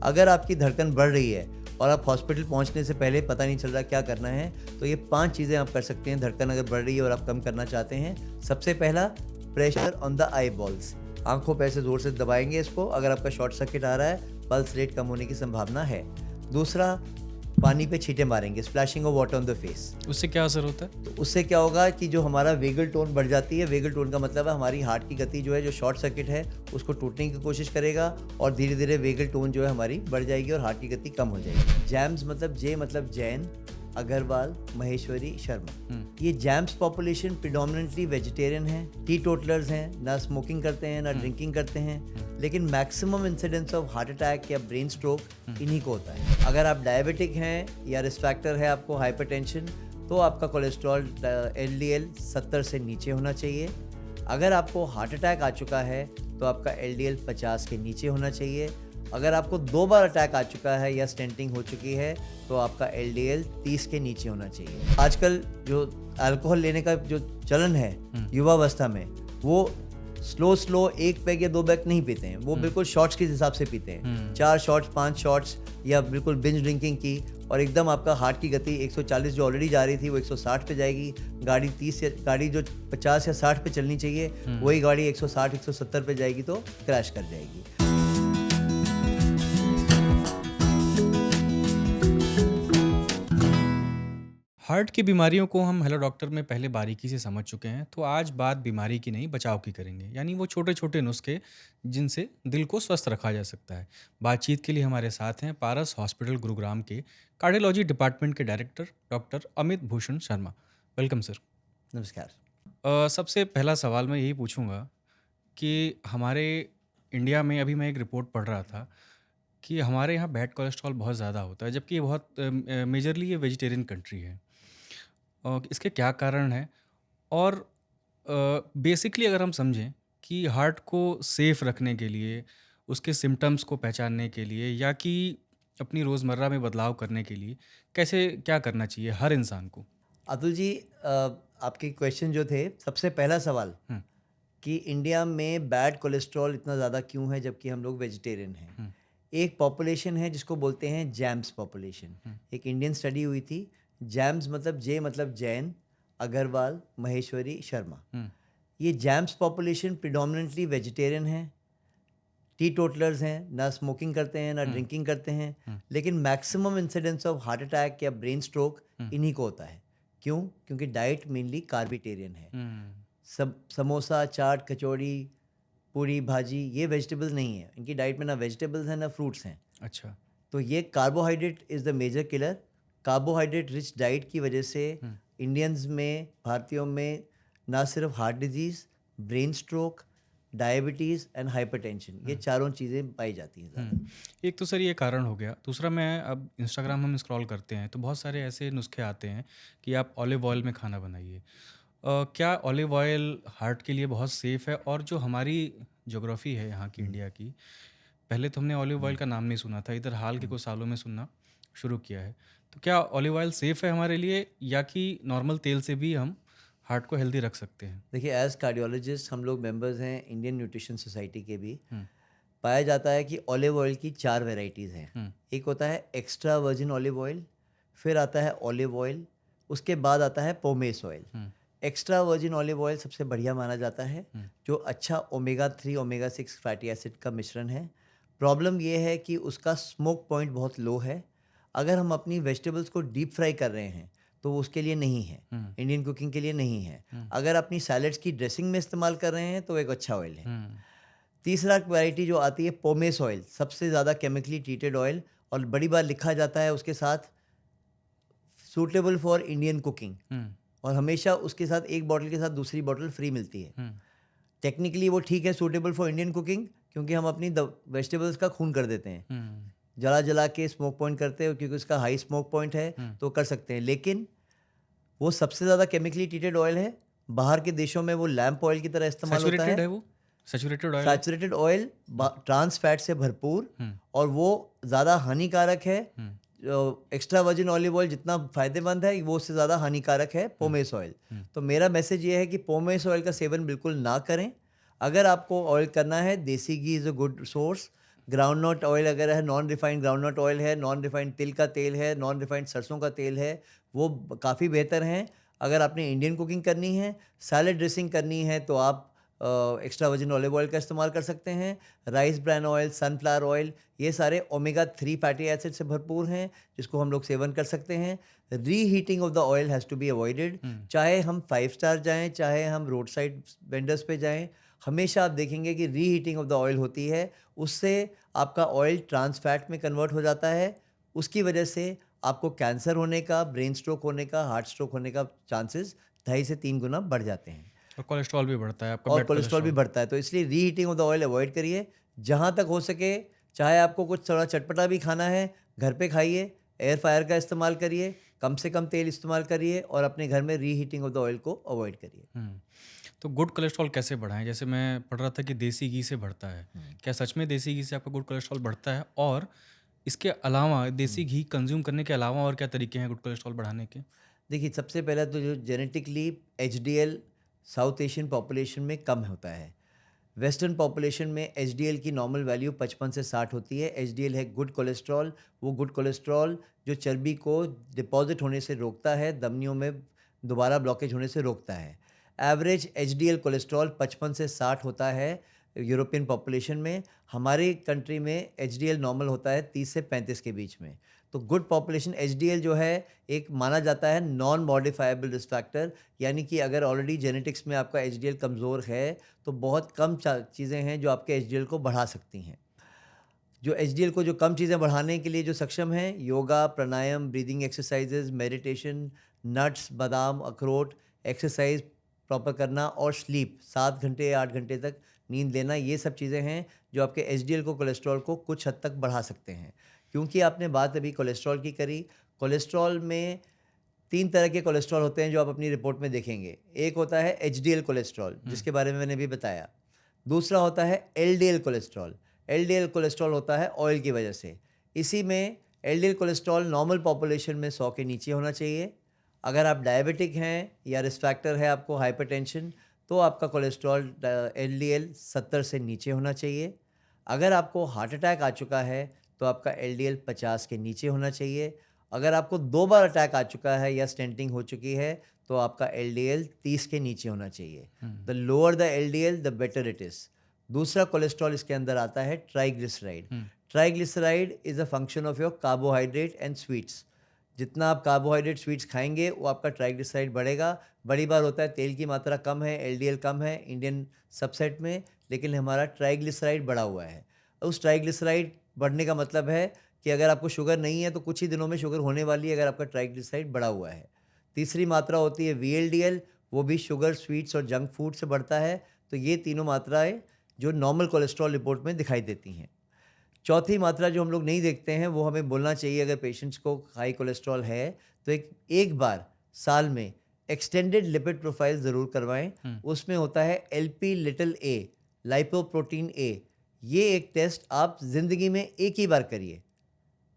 अगर आपकी धड़कन बढ़ रही है और आप हॉस्पिटल पहुंचने से पहले पता नहीं चल रहा क्या करना है, तो ये 5 चीज़ें आप कर सकते हैं धड़कन अगर बढ़ रही है और आप कम करना चाहते हैं। सबसे पहला, pressure on the I balls, आंखों पे ऐसे ज़ोर से दबाएंगे इसको। अगर आपका शॉर्ट सर्किट आ रहा है, पल्स रेट कम होने की संभावना है। दूसरा, पानी पे छींटे मारेंगे, splashing of water on the face. उससे क्या असर होता है? तो उससे क्या होगा कि जो हमारा वेगल टोन बढ़ जाती है, वेगल टोन का मतलब है हमारी हार्ट की गति जो है, जो शॉर्ट सर्किट है उसको टूटने की कोशिश करेगा और धीरे धीरे वेगल टोन जो है हमारी बढ़ जाएगी और हार्ट की गति कम हो जाएगी। जैम्स मतलब जे मतलब जैन, अग्रवाल, महेश्वरी, शर्मा। ये जैम्स पॉपुलेशन प्रिडोमिनेंटली वेजिटेरियन है, टी टोटलर्स हैं, ना स्मोकिंग करते हैं ना ड्रिंकिंग करते हैं, लेकिन maximum incidence of heart attack या ब्रेन स्ट्रोक इन्हीं को होता है। अगर आप डायबिटिक हैं या रिस्क फैक्टर है आपको हाइपरटेंशन, तो आपका कोलेस्ट्रॉल LDL 70 से नीचे होना चाहिए। अगर आपको हार्ट अटैक आ चुका है तो आपका LDL 50 के नीचे होना चाहिए। अगर आपको 2 बार अटैक आ चुका है या स्टेंटिंग हो चुकी है तो आपका LDL 30 के नीचे होना चाहिए। आजकल जो अल्कोहल लेने का जो चलन है युवावस्था में, वो स्लो 1 पैग या 2 पैग नहीं पीते हैं, वो बिल्कुल शॉट्स के हिसाब से पीते हैं। 4 शॉट्स 5 शॉट्स या बिल्कुल बिंज ड्रिंकिंग की, और एकदम आपका हार्ट की गति 140 जो ऑलरेडी जा रही थी वो 160 पे जाएगी। गाड़ी जो 50 या 60 पे चलनी चाहिए वही गाड़ी 160 170 पे जाएगी तो क्रैश कर जाएगी। हार्ट की बीमारियों को हम हेलो डॉक्टर में पहले बारीकी से समझ चुके हैं, तो आज बात बीमारी की नहीं बचाव की करेंगे, यानी वो छोटे छोटे नुस्खे जिनसे दिल को स्वस्थ रखा जा सकता है। बातचीत के लिए हमारे साथ हैं पारस हॉस्पिटल गुरुग्राम के कार्डियोलॉजी डिपार्टमेंट के director doctor Amit Bhushan Sharma. Welcome sir. नमस्कार। सबसे पहला सवाल मैं यही पूछूंगा कि हमारे इंडिया में अभी मैं एक रिपोर्ट पढ़ रहा था कि हमारे यहाँ बैड कोलेस्ट्रॉल बहुत ज़्यादा होता है, जबकि ये बहुत मेजरली ये वेजिटेरियन कंट्री है। इसके क्या कारण हैं? और बेसिकली अगर हम समझें कि हार्ट को सेफ रखने के लिए, उसके सिम्पटम्स को पहचानने के लिए, या कि अपनी रोज़मर्रा में बदलाव करने के लिए कैसे क्या करना चाहिए हर इंसान को? अतुल जी, आपके क्वेश्चन जो थे, सबसे पहला सवाल हुँ, कि इंडिया में बैड कोलेस्ट्रॉल इतना ज़्यादा क्यों है जबकि हम लोग वेजिटेरियन हैं। हुँ, एक पॉपुलेशन है जिसको बोलते हैं जैम्स पॉपुलेशन। एक इंडियन स्टडी हुई थी। जैम्स मतलब जे मतलब जैन, अग्रवाल, महेश्वरी, शर्मा। हुँ, ये जैम्स पॉपुलेशन प्रिडोमिनेंटली वेजिटेरियन है, टी टोटलर्स हैं, ना स्मोकिंग करते हैं ना हुँ, ड्रिंकिंग करते हैं, हुँ, लेकिन maximum incidence of heart attack या ब्रेन स्ट्रोक हुँ, इन्हीं को होता है। क्यों? क्योंकि डाइट मेनली कार्बिटेरियन है। हुँ, सब समोसा, चाट, कचौड़ी, पूरी भाजी ये वेजिटेबल्स नहीं है। इनकी डाइट में ना वेजिटेबल्स हैं ना फ्रूट्स हैं। अच्छा। तो ये carbohydrate is the major killer. Carbohydrate rich diet की वजह से हुँ, इंडियंस में, भारतीयों में ना सिर्फ heart disease, brain stroke, diabetes and hypertension, ये चारों चीज़ें पाई जाती हैं ज़्यादा। हुँ। एक तो सर ये कारण हो गया। दूसरा, मैं अब इंस्टाग्राम हम स्क्रॉल करते हैं तो बहुत सारे ऐसे नुस्खे आते हैं कि आप ऑलिव ऑयल में खाना बनाइए। क्या ऑलिव ऑयल हार्ट के लिए बहुत सेफ़ है? और जो हमारी ज्योग्राफ़ी है यहाँ की, हुँ, इंडिया की, पहले तो हमने ऑलिव ऑयल हुँ, का नाम नहीं सुना था, इधर हाल के हुँ। कुछ सालों में सुनना शुरू किया है। तो क्या ऑलिव ऑयल सेफ़ है हमारे लिए, या कि नॉर्मल तेल से भी हम हार्ट को हेल्दी रख सकते हैं? देखिए, एज़ कार्डियोलॉजिस्ट हम लोग मेंबर्स हैं इंडियन न्यूट्रिशन सोसाइटी के भी। हुँ, पाया जाता है कि ऑलिव ऑयल की 4 वैराइटीज़ हैं। हुँ, एक होता है एक्स्ट्रा वर्जिन ऑलिव ऑयल, फिर आता है ऑलिव ऑयल, उसके बाद आता है पोमेस ऑयल। हुँ, एक्स्ट्रा वर्जिन ऑलिव ऑयल सबसे बढ़िया माना जाता है, हुँ, जो अच्छा ओमेगा 3 ओमेगा 6 फैटी एसिड का मिश्रण है। प्रॉब्लम ये है कि उसका स्मोक पॉइंट बहुत लो है। अगर हम अपनी वेजिटेबल्स को डीप फ्राई कर रहे हैं तो वो उसके लिए नहीं है, हुँ, इंडियन कुकिंग के लिए नहीं है। हुँ, अगर अपनी सैलड्स की ड्रेसिंग में इस्तेमाल कर रहे हैं तो एक अच्छा ऑयल है। हुँ, तीसरा वैरायटी जो आती है पोमेस ऑयल, सबसे ज़्यादा केमिकली ट्रीटेड ऑयल, और बड़ी बार लिखा जाता है उसके साथ सूटेबल फॉर इंडियन कुकिंग, हुँ, और हमेशा उसके साथ एक बॉटल के साथ दूसरी बॉटल फ्री मिलती है। हुँ, टेक्निकली वो ठीक है, सूटेबल फॉर इंडियन कुकिंग, क्योंकि हम अपनी वेजिटेबल्स का खून कर देते हैं, हुँ, जला जला के स्मोक पॉइंट करते हैं, क्योंकि उसका हाई स्मोक पॉइंट है हुँ। तो कर सकते हैं। लेकिन वो सबसे ज़्यादा केमिकली ट्रीटेड ऑयल है। बाहर के देशों में वो लैंप ऑयल की तरह इस्तेमाल होता सैचुरेटेड है। है वो? सैचुरेटेड ऑयल है? सैचुरेटेड ऑयल ट्रांस फैट से भरपूर, हुँ, और वो ज़्यादा हानिकारक है। हुँ, एक्स्ट्रा वर्जिन ऑलिव ऑयल जितना फ़ायदेमंद है वो उससे ज़्यादा हानिकारक है हुँ, पोमेस ऑयल। हुँ, तो मेरा मैसेज ये है कि पोमेस ऑयल का सेवन बिल्कुल ना करें। अगर आपको ऑयल करना है, desi ghee is a good source. Groundnut oil अगर है, non refined groundnut oil है, नॉन रिफाइंड तिल का तेल है, नॉन रिफाइंड सरसों का तेल है, वो काफ़ी बेहतर हैं। अगर आपने इंडियन कुकिंग करनी है, सैलेड ड्रेसिंग करनी है, तो आप एक्स्ट्रा वर्जिन ऑलिव ऑयल का इस्तेमाल कर सकते हैं। Rice bran oil, sunflower oil, ये सारे ओमेगा 3 फैटी एसिड से भरपूर हैं, जिसको हम लोग सेवन कर सकते हैं। Reheating of the oil has to be avoided. चाहे हम 5 स्टार जाएँ, चाहे हम रोड साइड वेंडर्स पे जाएँ, हमेशा आप देखेंगे कि रीहीटिंग ऑफ द ऑयल होती है। उससे आपका ऑयल ट्रांस फैट में कन्वर्ट हो जाता है। उसकी वजह से आपको कैंसर होने का, ब्रेन स्ट्रोक होने का, हार्ट स्ट्रोक होने का चांसेस 2.5 से 3 गुना बढ़ जाते हैं। और कोलेस्ट्रॉल भी बढ़ता है आपका, और बैड कोलेस्ट्रॉल भी कोलेस्ट्रॉल। बढ़ता है, तो इसलिए reheating of the oil avoid करिए। जहाँ तक हो सके, चाहे आपको कुछ थोड़ा चटपटा भी खाना है, घर पे खाइए, एयर फ्रायर का इस्तेमाल करिए, कम से कम तेल इस्तेमाल करिए और अपने घर में रीहीटिंग ऑफ द ऑयल को अवॉइड करिए। तो गुड कोलेस्ट्रॉल कैसे बढ़ाएं? जैसे मैं पढ़ रहा था कि देसी घी से बढ़ता है। क्या सच में देसी घी से आपका गुड कोलेस्ट्रॉल बढ़ता है? और इसके अलावा देसी घी कंज्यूम करने के अलावा और क्या तरीके हैं गुड कोलेस्ट्रॉल बढ़ाने के? देखिए, सबसे पहला तो जो genetically HDL south Asian population में कम होता है। वेस्टर्न पॉपुलेशन में एचडीएल की नॉर्मल वैल्यू 55 से 60 होती है। एचडीएल है गुड कोलेस्ट्रॉल। वो गुड कोलेस्ट्रॉल जो चर्बी को डिपॉजिट होने से रोकता है, धमनियों में दोबारा ब्लॉकेज होने से रोकता है। एवरेज एचडीएल कोलेस्ट्रॉल 55 से 60 होता है यूरोपियन पॉपुलेशन में। हमारी कंट्री में एचडीएल नॉर्मल होता है 30 से 35 के बीच में। तो गुड पॉपुलेशन एचडीएल जो है एक माना जाता है नॉन मॉडिफाइबल रिस्क फैक्टर, यानी कि अगर ऑलरेडी जेनेटिक्स में आपका एचडीएल कमज़ोर है तो बहुत कम चीज़ें हैं जो आपके एचडीएल को बढ़ा सकती हैं। जो एचडीएल को जो कम चीज़ें बढ़ाने के लिए जो सक्षम हैं, योगा, प्राणायाम, ब्रीदिंग एक्सरसाइजेज, मेडिटेशन, नट्स, बादाम, अखरोट, एक्सरसाइज प्रॉपर करना और स्लीप 7 घंटे 8 घंटे तक नींद लेना, ये सब चीज़ें हैं जो आपके एचडीएल को, कोलेस्ट्रॉल को कुछ हद तक बढ़ा सकते हैं। क्योंकि आपने बात अभी कोलेस्ट्रॉल की करी, कोलेस्ट्रॉल में 3 तरह के कोलेस्ट्रॉल होते हैं जो आप अपनी रिपोर्ट में देखेंगे। एक होता है एचडीएल कोलेस्ट्रॉल, जिसके बारे में मैंने अभी बताया। दूसरा होता है एलडीएल कोलेस्ट्रॉल। एलडीएल कोलेस्ट्रॉल होता है ऑयल की वजह से। इसी में एलडीएल कोलेस्ट्रॉल नॉर्मल पॉपुलेशन में 100 के नीचे होना चाहिए। अगर आप डायबिटिक हैं या रिस्क फैक्टर है आपको हाइपरटेंशन, तो आपका कोलेस्ट्रॉल एलडीएल 70 से नीचे होना चाहिए। अगर आपको हार्ट अटैक आ चुका है तो आपका एलडीएल 50 के नीचे होना चाहिए। अगर आपको 2 बार अटैक आ चुका है या स्टेंटिंग हो चुकी है तो आपका एलडीएल 30 के नीचे होना चाहिए। The lower the LDL the better it is. दूसरा कोलेस्ट्रॉल इसके अंदर आता है triglyceride. Triglyceride is a function of your carbohydrate and sweets. जितना आप कार्बोहाइड्रेट स्वीट्स खाएंगे वो आपका ट्राइग्लिसराइड बढ़ेगा। बड़ी बार होता है तेल की मात्रा कम है, एलडीएल कम है इंडियन सबसेट में, लेकिन हमारा ट्राइग्लिसराइड बढ़ा हुआ है। उस ट्राइग्लिसराइड बढ़ने का मतलब है कि अगर आपको शुगर नहीं है तो कुछ ही दिनों में शुगर होने वाली है अगर आपका ट्राइग्लिसराइड बढ़ा हुआ है। तीसरी मात्रा होती है वीएलडीएल, वो भी शुगर, स्वीट्स और जंक फूड से बढ़ता है। तो ये तीनों मात्राएं जो नॉर्मल कोलेस्ट्रॉल रिपोर्ट में दिखाई देती हैं। चौथी मात्रा जो हम लोग नहीं देखते हैं वो हमें बोलना चाहिए अगर पेशेंट्स को हाई कोलेस्ट्रॉल है तो एक बार साल में एक्सटेंडेड लिपिड प्रोफाइल ज़रूर करवाएं। उसमें होता है एलपी लिटिल ए, लाइपोप्रोटीन ए। ये एक टेस्ट आप ज़िंदगी में एक ही बार करिए।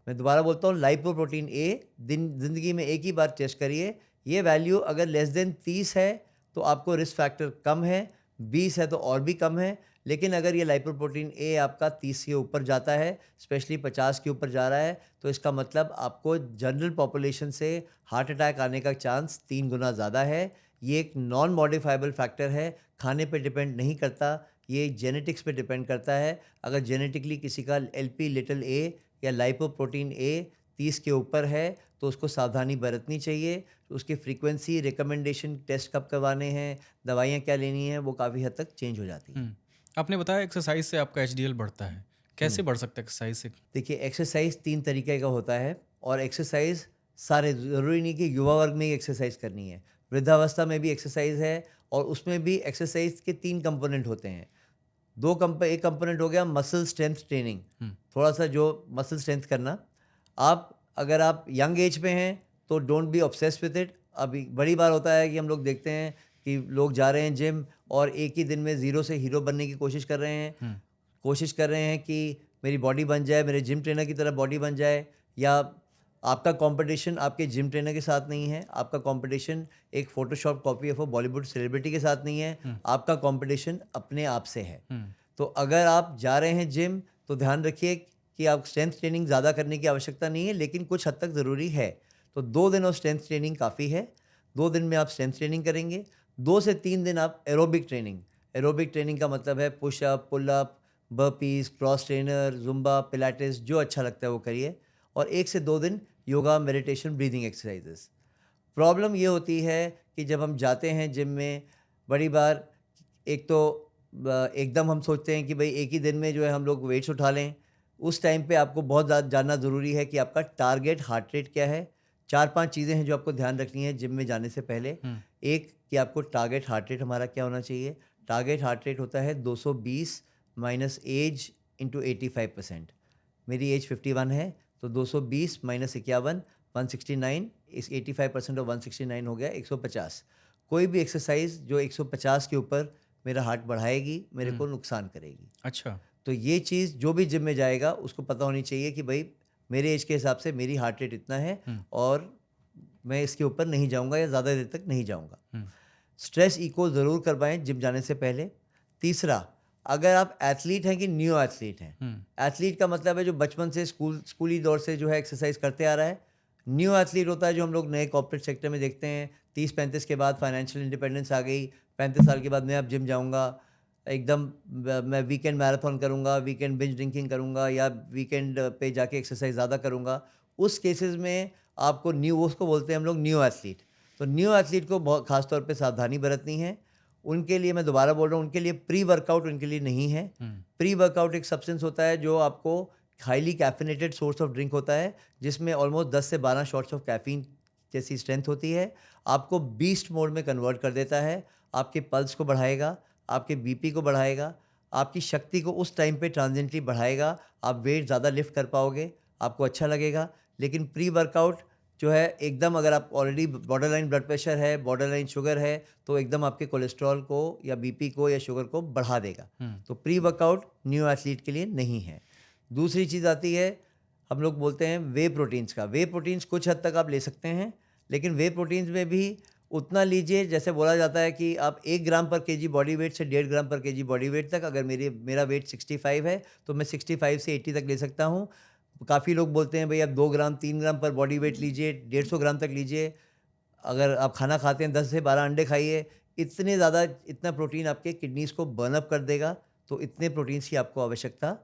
मैं दोबारा बोलता हूँ, लाइपोप्रोटीन ए ज़िंदगी में एक ही बार टेस्ट करिए। ये वैल्यू अगर लेस देन 30 है तो आपको रिस्क फैक्टर कम है, 20 है तो और भी कम है। लेकिन अगर ये लाइपोप्रोटीन ए आपका 30 के ऊपर जाता है, स्पेशली 50 के ऊपर जा रहा है, तो इसका मतलब आपको जनरल पॉपुलेशन से हार्ट अटैक आने का चांस 3 गुना ज़्यादा है। ये एक नॉन मॉडिफाइबल फैक्टर है, खाने पे डिपेंड नहीं करता, ये जेनेटिक्स पे डिपेंड करता है। अगर जेनेटिकली किसी का एलपी लिटिल ए या लाइपोप्रोटीन ए 30 के ऊपर है तो उसको सावधानी बरतनी चाहिए। उसकी फ्रीक्वेंसी, रिकमेंडेशन, टेस्ट कब करवाने हैं, दवाइयाँ क्या लेनी हैं, वो काफ़ी हद तक चेंज हो जाती हैं। आपने बताया एक्सरसाइज से आपका एचडीएल बढ़ता है। कैसे बढ़ सकता है एक्सरसाइज से? देखिए, एक्सरसाइज 3 तरीके का होता है और एक्सरसाइज सारे ज़रूरी नहीं कि युवा वर्ग में ही एक्सरसाइज करनी है, वृद्धावस्था में भी एक्सरसाइज है और उसमें भी एक्सरसाइज के 3 कंपोनेंट होते हैं। एक कंपोनेंट हो गया मसल स्ट्रेंथ ट्रेनिंग, थोड़ा सा जो मसल स्ट्रेंथ करना। अगर आप यंग एज पे हैं तो don't be obsessed with it. अभी बड़ी बार होता है कि हम लोग देखते हैं कि लोग जा रहे हैं जिम और एक ही दिन में ज़ीरो से हीरो बनने की कोशिश कर रहे हैं। कोशिश कर रहे हैं कि मेरी बॉडी बन जाए, मेरे जिम ट्रेनर की तरह बॉडी बन जाए। या आपका कंपटीशन आपके जिम ट्रेनर के साथ नहीं है, आपका कंपटीशन एक Photoshop copy of a Bollywood celebrity के साथ नहीं है, आपका कंपटीशन अपने आप से है। तो अगर आप जा रहे हैं जिम तो ध्यान रखिए कि आप स्ट्रेंथ ट्रेनिंग ज़्यादा करने की आवश्यकता नहीं है, लेकिन कुछ हद तक ज़रूरी है। तो 2 दिन ऑफ स्ट्रेंथ ट्रेनिंग काफ़ी है। 2 दिन में आप स्ट्रेंथ ट्रेनिंग करेंगे। 2 से 3 दिन आप एरोबिक ट्रेनिंग, एरोबिक ट्रेनिंग का मतलब है push up, pull up, burpees, cross trainer, Zumba, Pilates, जो अच्छा लगता है वो करिए। और 1 से 2 दिन yoga, meditation, breathing exercises. Problem ये होती है कि जब हम जाते हैं जिम में, बड़ी बार एक तो एकदम हम सोचते हैं कि भाई एक ही दिन में जो है हम लोग वेट्स उठा लें। उस टाइम पे आपको बहुत ज़्यादा जानना ज़रूरी है कि आपका टारगेट हार्ट रेट क्या है। 4-5 चीज़ें हैं जो आपको ध्यान रखनी है जिम में जाने से पहले। हुँ, एक कि आपको टारगेट हार्ट रेट हमारा क्या होना चाहिए। टारगेट हार्ट रेट होता है 220 माइनस एज इंटू 85%। मेरी एज 51 है, तो 220 माइनस 51, 169, इस 85% ऑफ 169 हो गया 150। कोई भी एक्सरसाइज जो 150 के ऊपर मेरा हार्ट बढ़ाएगी, मेरे हुँ। को नुकसान करेगी। अच्छा। तो ये चीज़ जो भी जिम में जाएगा उसको पता होनी चाहिए कि भाई मेरे एज के हिसाब से मेरी हार्ट रेट इतना है हुँ, और मैं इसके ऊपर नहीं जाऊँगा या ज़्यादा देर तक नहीं जाऊँगा। हुँ, स्ट्रेस इको ज़रूर करवाएँ जिम जाने से पहले। तीसरा, अगर आप एथलीट हैं कि न्यू एथलीट हैं। हुँ, एथलीट का मतलब है जो बचपन से स्कूली दौर से जो है एक्सरसाइज करते आ रहा है। न्यू एथलीट होता है जो हम लोग नए कॉर्पोरेट सेक्टर में देखते हैं, 30-35 के बाद फाइनेंशियल इंडिपेंडेंस आ गई, 35 साल के बाद मैं अब जिम जाऊँगा, एकदम मैं वीकेंड मैराथन करूँगा, वीकेंड बिंज ड्रिंकिंग करूँगा या वीकेंड पे जाके एक्सरसाइज ज़्यादा करूँगा। उस केसेस में आपको उसको बोलते हैं हम लोग न्यू एथलीट। तो न्यू एथलीट को बहुत ख़ास तौर पे सावधानी बरतनी है। उनके लिए मैं दोबारा बोल रहा हूँ, उनके लिए प्री वर्कआउट उनके लिए नहीं है। हुँ, प्री वर्कआउट एक सब्सटेंस होता है जो आपको highly caffeinated source of drink होता है, जिसमें ऑलमोस्ट 10 से 12 शॉट्स ऑफ कैफ़ीन जैसी स्ट्रेंथ होती है। आपको बीस्ट मोड में कन्वर्ट कर देता है, आपके पल्स को बढ़ाएगा, आपके बीपी को बढ़ाएगा, आपकी शक्ति को उस टाइम पे ट्रांजिएंटली बढ़ाएगा, आप वेट ज़्यादा लिफ्ट कर पाओगे, आपको अच्छा लगेगा। लेकिन प्री वर्कआउट जो है एकदम, अगर आप ऑलरेडी बॉर्डरलाइन ब्लड प्रेशर है, बॉर्डरलाइन शुगर है, तो एकदम आपके कोलेस्ट्रॉल को या बीपी को या शुगर को बढ़ा देगा। हुँ, तो प्री वर्कआउट न्यू एथलीट के लिए नहीं है। दूसरी चीज़ आती है, हम लोग बोलते हैं वे प्रोटीन्स का। वे प्रोटीन्स कुछ हद तक आप ले सकते हैं, लेकिन वे प्रोटीन्स में भी उतना लीजिए, जैसे बोला जाता है कि आप 1 ग्राम पर केजी बॉडी वेट से 1.5 ग्राम पर केजी बॉडी वेट तक, अगर मेरा वेट 65 है, तो मैं 65 से 80 तक ले सकता हूँ। काफ़ी लोग बोलते हैं भई आप 2 ग्राम 3 ग्राम पर बॉडी वेट लीजिए, 150 ग्राम तक लीजिए। अगर आप खाना खाते हैं 10 से 12 अंडे खाइए। इतना प्रोटीन आपके किडनीज़ को बर्न अप कर देगा, तो इतने प्रोटीन्स की आपको आवश्यकता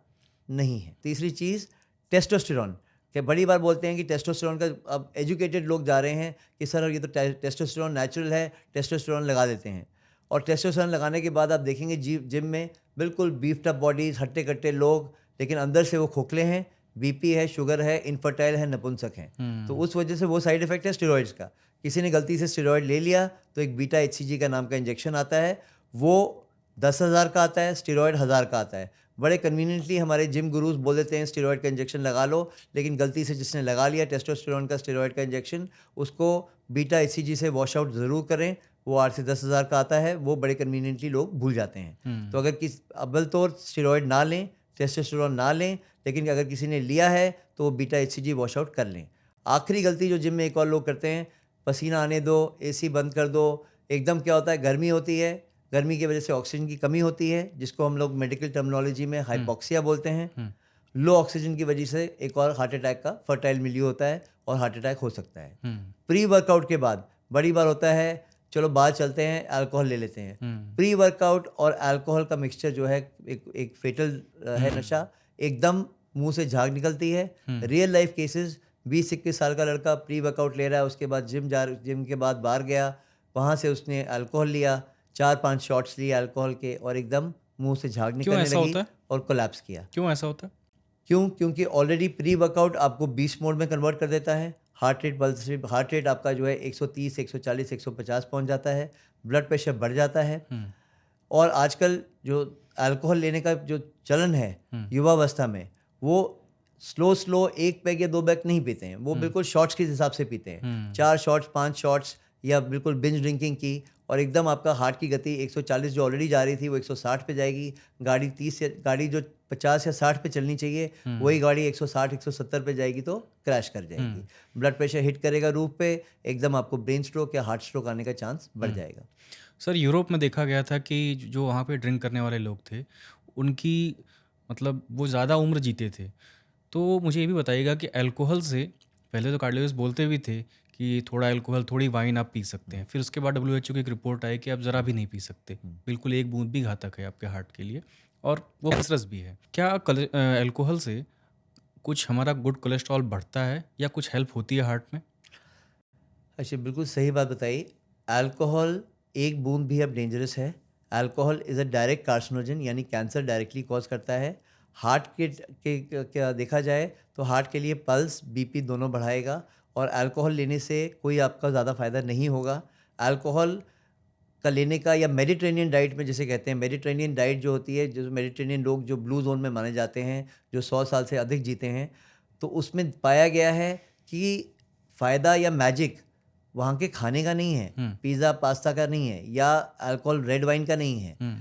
नहीं है। तीसरी चीज़, टेस्टोस्टेरोन। कि बड़ी बार बोलते हैं कि टेस्टोस्टेरोन का, अब एजुकेटेड लोग जा रहे हैं कि सर ये तो टेस्टोस्टेरोन नेचुरल है, टेस्टोस्टेरोन लगा देते हैं। और टेस्टोस्टेरोन लगाने के बाद आप देखेंगे जिम में बिल्कुल बीफ्ड अप बॉडीज़, हट्टे-कट्टे लोग, लेकिन अंदर से वो खोखले हैं, बीपी है, शुगर है, इनफर्टाइल है, नपुंसक हैं। तो हुँ, उस वजह से वो साइड इफ़ेक्ट है स्टेरॉइड्स का। किसी ने गलती से स्टेरॉइड ले लिया तो एक बीटा एचसीजी का नाम का इंजेक्शन आता है, वो 10,000 का आता है, स्टेरॉइड 1000 का आता है। बड़े कन्वीनिएंटली हमारे जिम गुरुज़ बोल देते हैं स्टेरॉइड का इंजेक्शन लगा लो, लेकिन गलती से जिसने लगा लिया टेस्टोस्टेरोन का स्टेरॉइड का इंजेक्शन, उसको बीटा एचसीजी से वॉश आउट ज़रूर करें। वो 8 से 10,000 का आता है, वो बड़े कन्वीनिएंटली लोग भूल जाते हैं। हुँ, तो अगर अव्वल तो स्टेरॉइड ना लें, टेस्टोस्टेरोन ना लें, लेकिन अगर किसी ने लिया है तो वो बीटा एचसीजी वॉश आउट कर लें। आखिरी गलती जो जिम में एक और लोग करते हैं, पसीना आने दो, एसी बंद कर दो। एकदम क्या होता है, गर्मी होती है, गर्मी की वजह से ऑक्सीजन की कमी होती है, जिसको हम लोग मेडिकल टर्मिनोलॉजी में हुँ, हाइपोक्सिया बोलते हैं। हुँ, लो ऑक्सीजन की वजह से एक और हार्ट अटैक का फर्टाइल मिलियो होता है और हार्ट अटैक हो सकता है। हुँ, प्री वर्कआउट के बाद बड़ी बार होता है, चलो बाहर चलते हैं, अल्कोहल ले लेते हैं। हुँ, प्री वर्कआउट और अल्कोहल का मिक्सचर जो है एक फेटल है हुँ, नशा। एकदम मुँह से झाग निकलती है। हुँ, रियल लाइफ केसेस, 20-21 साल का लड़का प्री वर्कआउट ले रहा है, उसके बाद जिम के बाद बाहर गया, वहाँ से उसने अल्कोहल लिया, 4-5 शॉट्स लिए अल्कोहल के और एकदम मुँह से झाग क्यों निकलने ऐसा लगी होता है? और कोलैप्स किया। क्यों ऐसा होता है? क्यों? क्योंकि ऑलरेडी प्री वर्कआउट आपको बीस्ट मोड में कन्वर्ट कर देता है। हार्ट रेट आपका जो है 130, 140, 150 पहुँच जाता है। ब्लड प्रेशर बढ़ जाता है। हुँ, और आजकल जो अल्कोहल लेने का जो चलन है हुँ, युवावस्था में, वो स्लो 1 पैग या 2 पैग नहीं पीते हैं। वो हुँ, बिल्कुल शॉट्स के हिसाब से पीते हैं। हुँ, 4 शॉट्स, 5 शॉट्स या बिल्कुल बिंज ड्रिंकिंग की, और एकदम आपका हार्ट की गति 140 जो ऑलरेडी जा रही थी वो 160 पे जाएगी। गाड़ी जो 50 या 60 पे चलनी चाहिए, हुँ, वही गाड़ी 160, 170 पे जाएगी तो क्रैश कर जाएगी। हुँ, ब्लड प्रेशर हिट करेगा रूफ पे, एकदम आपको ब्रेन स्ट्रोक या हार्ट स्ट्रोक आने का चांस बढ़ हुँ। जाएगा। सर यूरोप में देखा गया था कि जो वहाँ पे ड्रिंक करने वाले लोग थे, उनकी मतलब वो ज़्यादा उम्र जीते थे। तो मुझे ये भी बताइएगा कि अल्कोहल से पहले तो कार्डियोलॉजिस्ट बोलते भी थे कि थोड़ा अल्कोहल, थोड़ी वाइन आप पी सकते हैं। फिर उसके बाद डब्ल्यूएचओ की एक रिपोर्ट आई कि आप ज़रा भी नहीं पी सकते। बिल्कुल एक बूँद भी घातक है आपके हार्ट के लिए और वो कैंसरस भी है। क्या अल्कोहल से कुछ हमारा गुड कोलेस्ट्रॉल बढ़ता है या कुछ हेल्प होती है हार्ट में? अच्छा, बिल्कुल सही बात बताई। अल्कोहल एक बूंद भी अब डेंजरस है। Alcohol is a direct carcinogen, यानी कैंसर डायरेक्टली कॉज करता है। हार्ट के क्या देखा जाए तो हार्ट के लिए पल्स, बीपी दोनों बढ़ाएगा और अल्कोहल लेने से कोई आपका ज़्यादा फ़ायदा नहीं होगा। अल्कोहल का लेने का, या मेडिटेरेनियन डाइट में जिसे कहते हैं, मेडिटेरेनियन डाइट जो होती है, जो मेडिटेरेनियन लोग जो ब्लू ज़ोन में माने जाते हैं, जो 100 साल से अधिक जीते हैं, तो उसमें पाया गया है कि फ़ायदा या मैजिक वहाँ के खाने का नहीं है, हुँ, पिज़्ज़ा, पास्ता का नहीं है, या अल्कोहल रेड वाइन का नहीं है। हुँ,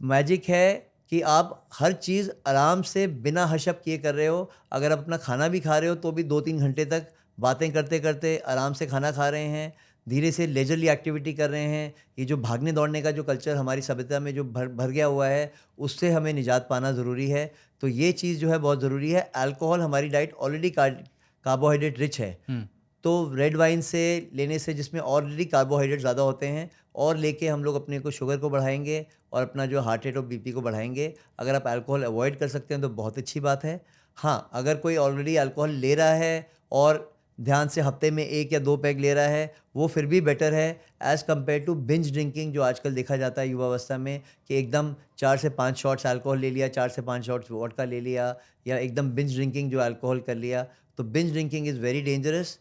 मैजिक है कि आप हर चीज़ आराम से बिना हशप किए कर रहे हो। अगर आप अपना खाना भी खा रहे हो तो भी 2-3 घंटे तक बातें करते-करते आराम से खाना खा रहे हैं, धीरे से लेजरली एक्टिविटी कर रहे हैं। ये जो भागने-दौड़ने का जो कल्चर हमारी सभ्यता में जो भर भर गया हुआ है, उससे हमें निजात पाना ज़रूरी है। तो ये चीज़ जो है बहुत ज़रूरी है। अल्कोहल हमारी डाइट ऑलरेडी कार्बोहाइड्रेट रिच है। हुँ, तो रेड वाइन से लेने से, जिसमें ऑलरेडी कार्बोहाइड्रेट ज़्यादा होते हैं, और लेके हम लोग अपने को शुगर को बढ़ाएँगे और अपना जो हार्ट रेट और बीपी को बढ़ाएँगे। अगर आप अल्कोहल अवॉइड कर सकते हैं तो बहुत अच्छी बात है। हाँ, अगर कोई ऑलरेडी अल्कोहल ले रहा है और ध्यान से हफ्ते में 1 या 2 पैग ले रहा है, वो फिर भी बेटर है as compared to binge drinking, जो आजकल देखा जाता है युवावस्था में, कि एकदम 4 से 5 शॉट्स अल्कोहल ले लिया, 4 से 5 शॉट्स वोडका ले लिया, या एकदम बिंज ड्रिंकिंग जो अल्कोहल कर लिया। तो binge drinking is very dangerous.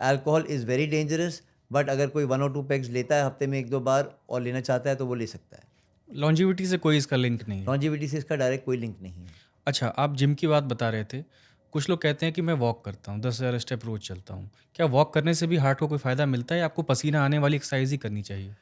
Alcohol is very dangerous, but अगर कोई 1 और 2 पैग्स लेता है हफ्ते में 1-2 बार और लेना चाहता है तो वो ले सकता है। लॉन्जेविटी से कोई इसका लिंक नहीं है। लॉन्जेविटी से इसका डायरेक्ट कोई लिंक नहीं है। अच्छा, आप जिम की बात बता रहे थे। कुछ लोग कहते हैं कि मैं वॉक करता हूँ, 10,000 स्टेप रोज़ चलता हूँ। क्या वॉक करने से भी हार्ट को कोई फ़ायदा मिलता है या आपको पसीना आने वाली एक्सरसाइज़ ही करनी चाहिए?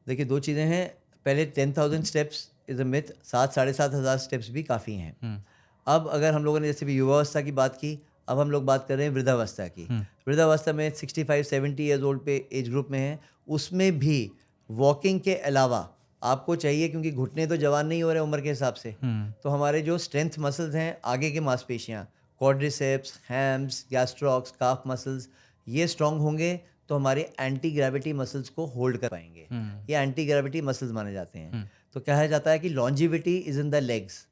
देखिए, 2 चीज़ें हैं। पहले 10,000 स्टेप्स इज़ अ मिथ, 7 साढ़े 7,000 स्टेप्स भी काफ़ी हैं। हुँ, अब अगर हम लोगों ने जैसे भी युवावस्था की बात की, अब हम लोग बात कर रहे हैं वृद्धावस्था की। हुँ, वृद्धावस्था में 65-70 ईयर्स ओल्ड पे एज ग्रुप में हैं, उसमें भी वॉकिंग के अलावा आपको चाहिए, क्योंकि घुटने तो जवान नहीं हो रहे उम्र के हिसाब से। हुँ, तो हमारे जो स्ट्रेंथ मसल्स हैं, आगे के मांसपेशियाँ, क्वाड्रिसेप्स, हैम्स, गैस्ट्रोक्स, काफ मसल्स, ये स्ट्रॉन्ग होंगे तो हमारे एंटी ग्रेविटी मसल्स को होल्ड कर पाएँगे। हुँ, ये एंटी ग्रेविटी मसल्स माने जाते हैं। हुँ, तो कहा जाता है कि longevity is in the legs,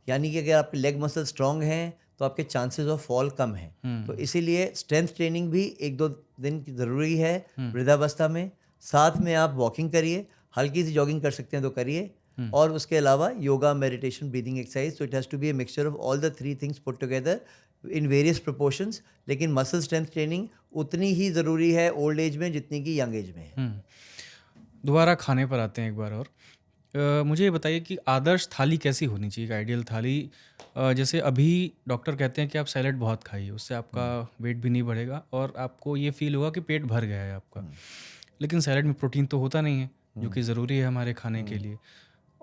यानी कि अगर आपके लेग मसल स्ट्रॉन्ग हैं तो आपके चांसेस ऑफ फॉल कम हैं। तो हुँ, इसीलिए स्ट्रेंथ ट्रेनिंग भी 1-2 दिन की ज़रूरी है हुँ, वृद्धावस्था में। साथ में आप वॉकिंग करिए, हल्की सी जॉगिंग कर सकते हैं तो करिए, हुँ। और उसके अलावा yoga, meditation, breathing exercise. So it has to be a mixture of all the 3 things put together in various proportions. लेकिन मसल स्ट्रेंथ ट्रेनिंग उतनी ही ज़रूरी है ओल्ड एज में जितनी कि यंग एज में है। हुँ। दोबारा खाने पर आते हैं एक बार और। मुझे ये बताइए कि आदर्श थाली कैसी होनी चाहिए, एक आइडियल थाली? जैसे अभी डॉक्टर कहते हैं कि आप सैलेड बहुत खाइए, उससे आपका हुँ, वेट भी नहीं बढ़ेगा और आपको ये फ़ील होगा कि पेट भर गया है आपका। हुँ, लेकिन सैलेड में प्रोटीन तो होता नहीं है, जो हुँ, कि ज़रूरी है हमारे खाने के हुँ, लिए।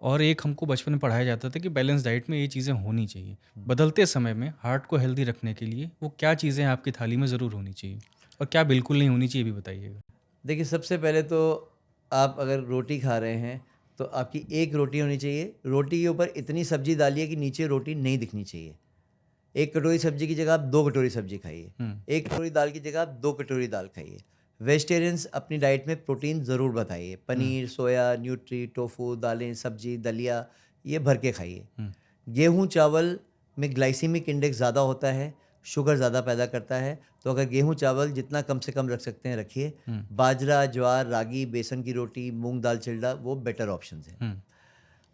और एक हमको बचपन में पढ़ाया जाता था कि बैलेंस डाइट में ये चीज़ें होनी चाहिए। हुँ। बदलते समय में हार्ट को हेल्दी रखने के लिए वो क्या चीज़ें आपकी थाली में ज़रूर होनी चाहिए? और क्या बिल्कुल नहीं होनी चाहिए, ये भी बताइएगा? देखिए, सबसे पहले तो आप अगर रोटी खा रहे हैं तो आपकी 1 रोटी होनी चाहिए। रोटी के ऊपर इतनी सब्ज़ी डालिए कि नीचे रोटी नहीं दिखनी चाहिए। 1 कटोरी सब्ज़ी की जगह आप 2 कटोरी सब्ज़ी खाइए। हुँ, 1 कटोरी दाल की जगह आप 2 कटोरी दाल खाइए। वेजिटेरियंस अपनी डाइट में प्रोटीन ज़रूर बताइए। हुँ, पनीर, सोया, न्यूट्री, टोफू, दालें, सब्ज़ी, दलिया, ये भर के खाइए। हुँ, गेहूँ, चावल में ग्लाइसेमिक इंडेक्स ज़्यादा होता है, शुगर ज़्यादा पैदा करता है, तो अगर गेहूँ, चावल जितना कम से कम रख सकते हैं रखिए। हुँ, बाजरा, ज्वार, रागी, बेसन की रोटी, मूँग दाल चिल्डा, वो बेटर ऑप्शंस हैं। हुँ,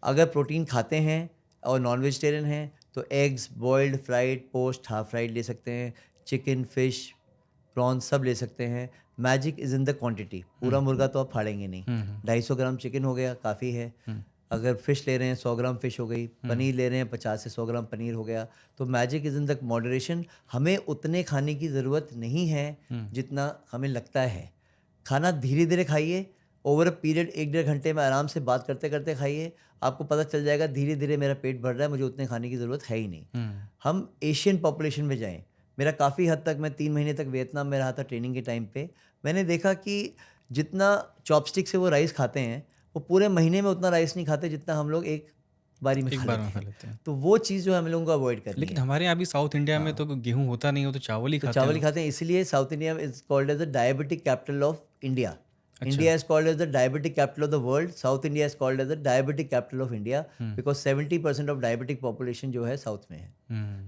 अगर प्रोटीन खाते हैं और नॉन वेजिटेरियन हैं तो eggs, boiled, fried, post, half fried ले सकते हैं। चिकन, फिश, प्रॉन्स सब ले सकते हैं। Magic is in the quantity. पूरा हुँ, मुर्गा तो आप फाड़ेंगे नहीं। हुँ, हुँ, 250 ग्राम चिकन हो गया, काफ़ी है। हुँ, अगर फ़िश ले रहे हैं 100 ग्राम फ़िश हो गई, हुँ, पनीर ले रहे हैं 50 से 100 ग्राम पनीर हो गया। तो magic is in the moderation. हमें उतने खाने की ज़रूरत नहीं है हुँ, जितना हमें लगता है। खाना धीरे-धीरे खाइए, ओवर अ पीरियड 1 डेढ़ घंटे में आराम से बात करते-करते खाइए। आपको पता चल जाएगा धीरे-धीरे मेरा पेट भर रहा है, मुझे उतने खाने की ज़रूरत है ही नहीं। हुँ, हम एशियन पॉपुलेशन में जाएँ। मेरा काफ़ी हद तक, मैं 3 महीने तक वियतनाम में रहा था ट्रेनिंग के टाइम पे। मैंने देखा कि जितना चॉपस्टिक से वो राइस खाते हैं, वो पूरे महीने में उतना राइस नहीं खाते जितना हम लोग एक बारी में एक खा बार में लेते खा हैं। लेते हैं। तो वो चीज़ जो है हम लोगों को अवॉइड करनी लेकिन है। हमारे यहाँ भी साउथ इंडिया में तो गेहूँ होता नहीं हो तो चावल ही तो खाते हैं चावल ही लोग। खाते हैं, इसीलिए south India is called as the diabetic capital of India. अच्छा। India is called as the diabetic capital of the world, south India is called as the diabetic capital of India, because 70% of diabetic population जो है साउथ में है।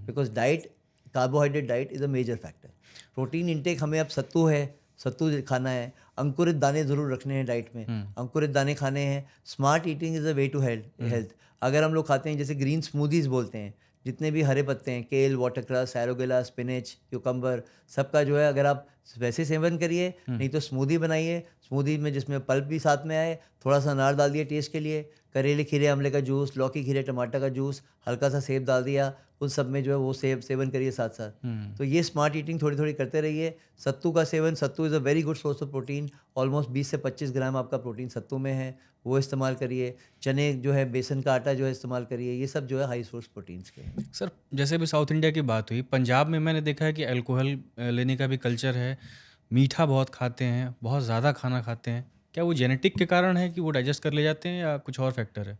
Because diet, carbohydrate diet is a major factor. Protein intake हमें अब सत्तू है, सत्तू खाना है, अंकुरित दाने ज़रूर रखने हैं डाइट में, अंकुरित दाने खाने हैं। Smart eating is a way to health. अगर हम लोग खाते हैं जैसे ग्रीन स्मूदीज़ बोलते हैं, जितने भी हरे पत्ते हैं, केल, वाटरक्रस, एरोगेला, स्पिनच, क्यूकम्बर, सबका जो है अगर आप वैसे सेवन करिए, नहीं तो स्मूदी बनाइए। स्मूदी में जिसमें पल्प भी साथ में आए, थोड़ा सा अनार डाल दिए टेस्ट के लिए, करेले खीरे आमले का जूस, लौकी खीरे टमाटर का जूस, हल्का सा सेब डाल दिया, उन सब में जो है वो सेवन करिए साथ साथ। तो ये स्मार्ट ईटिंग थोड़ी थोड़ी करते रहिए। सत्तू का seven, sattu is a very good source of protein. Almost 20 से 25 ग्राम आपका प्रोटीन सत्तू में है, वो इस्तेमाल करिए। चने जो है, बेसन का आटा जो है इस्तेमाल करिए। ये सब जो है हाई सोर्स प्रोटीन्स के हैं। सर जैसे भी साउथ इंडिया की बात हुई, पंजाब में मैंने देखा है कि अल्कोहल लेने का भी कल्चर है, मीठा बहुत खाते हैं, बहुत ज़्यादा खाना खाते हैं। क्या वो जेनेटिक के कारण है कि वो डाइजेस्ट कर ले जाते हैं या कुछ और फैक्टर है?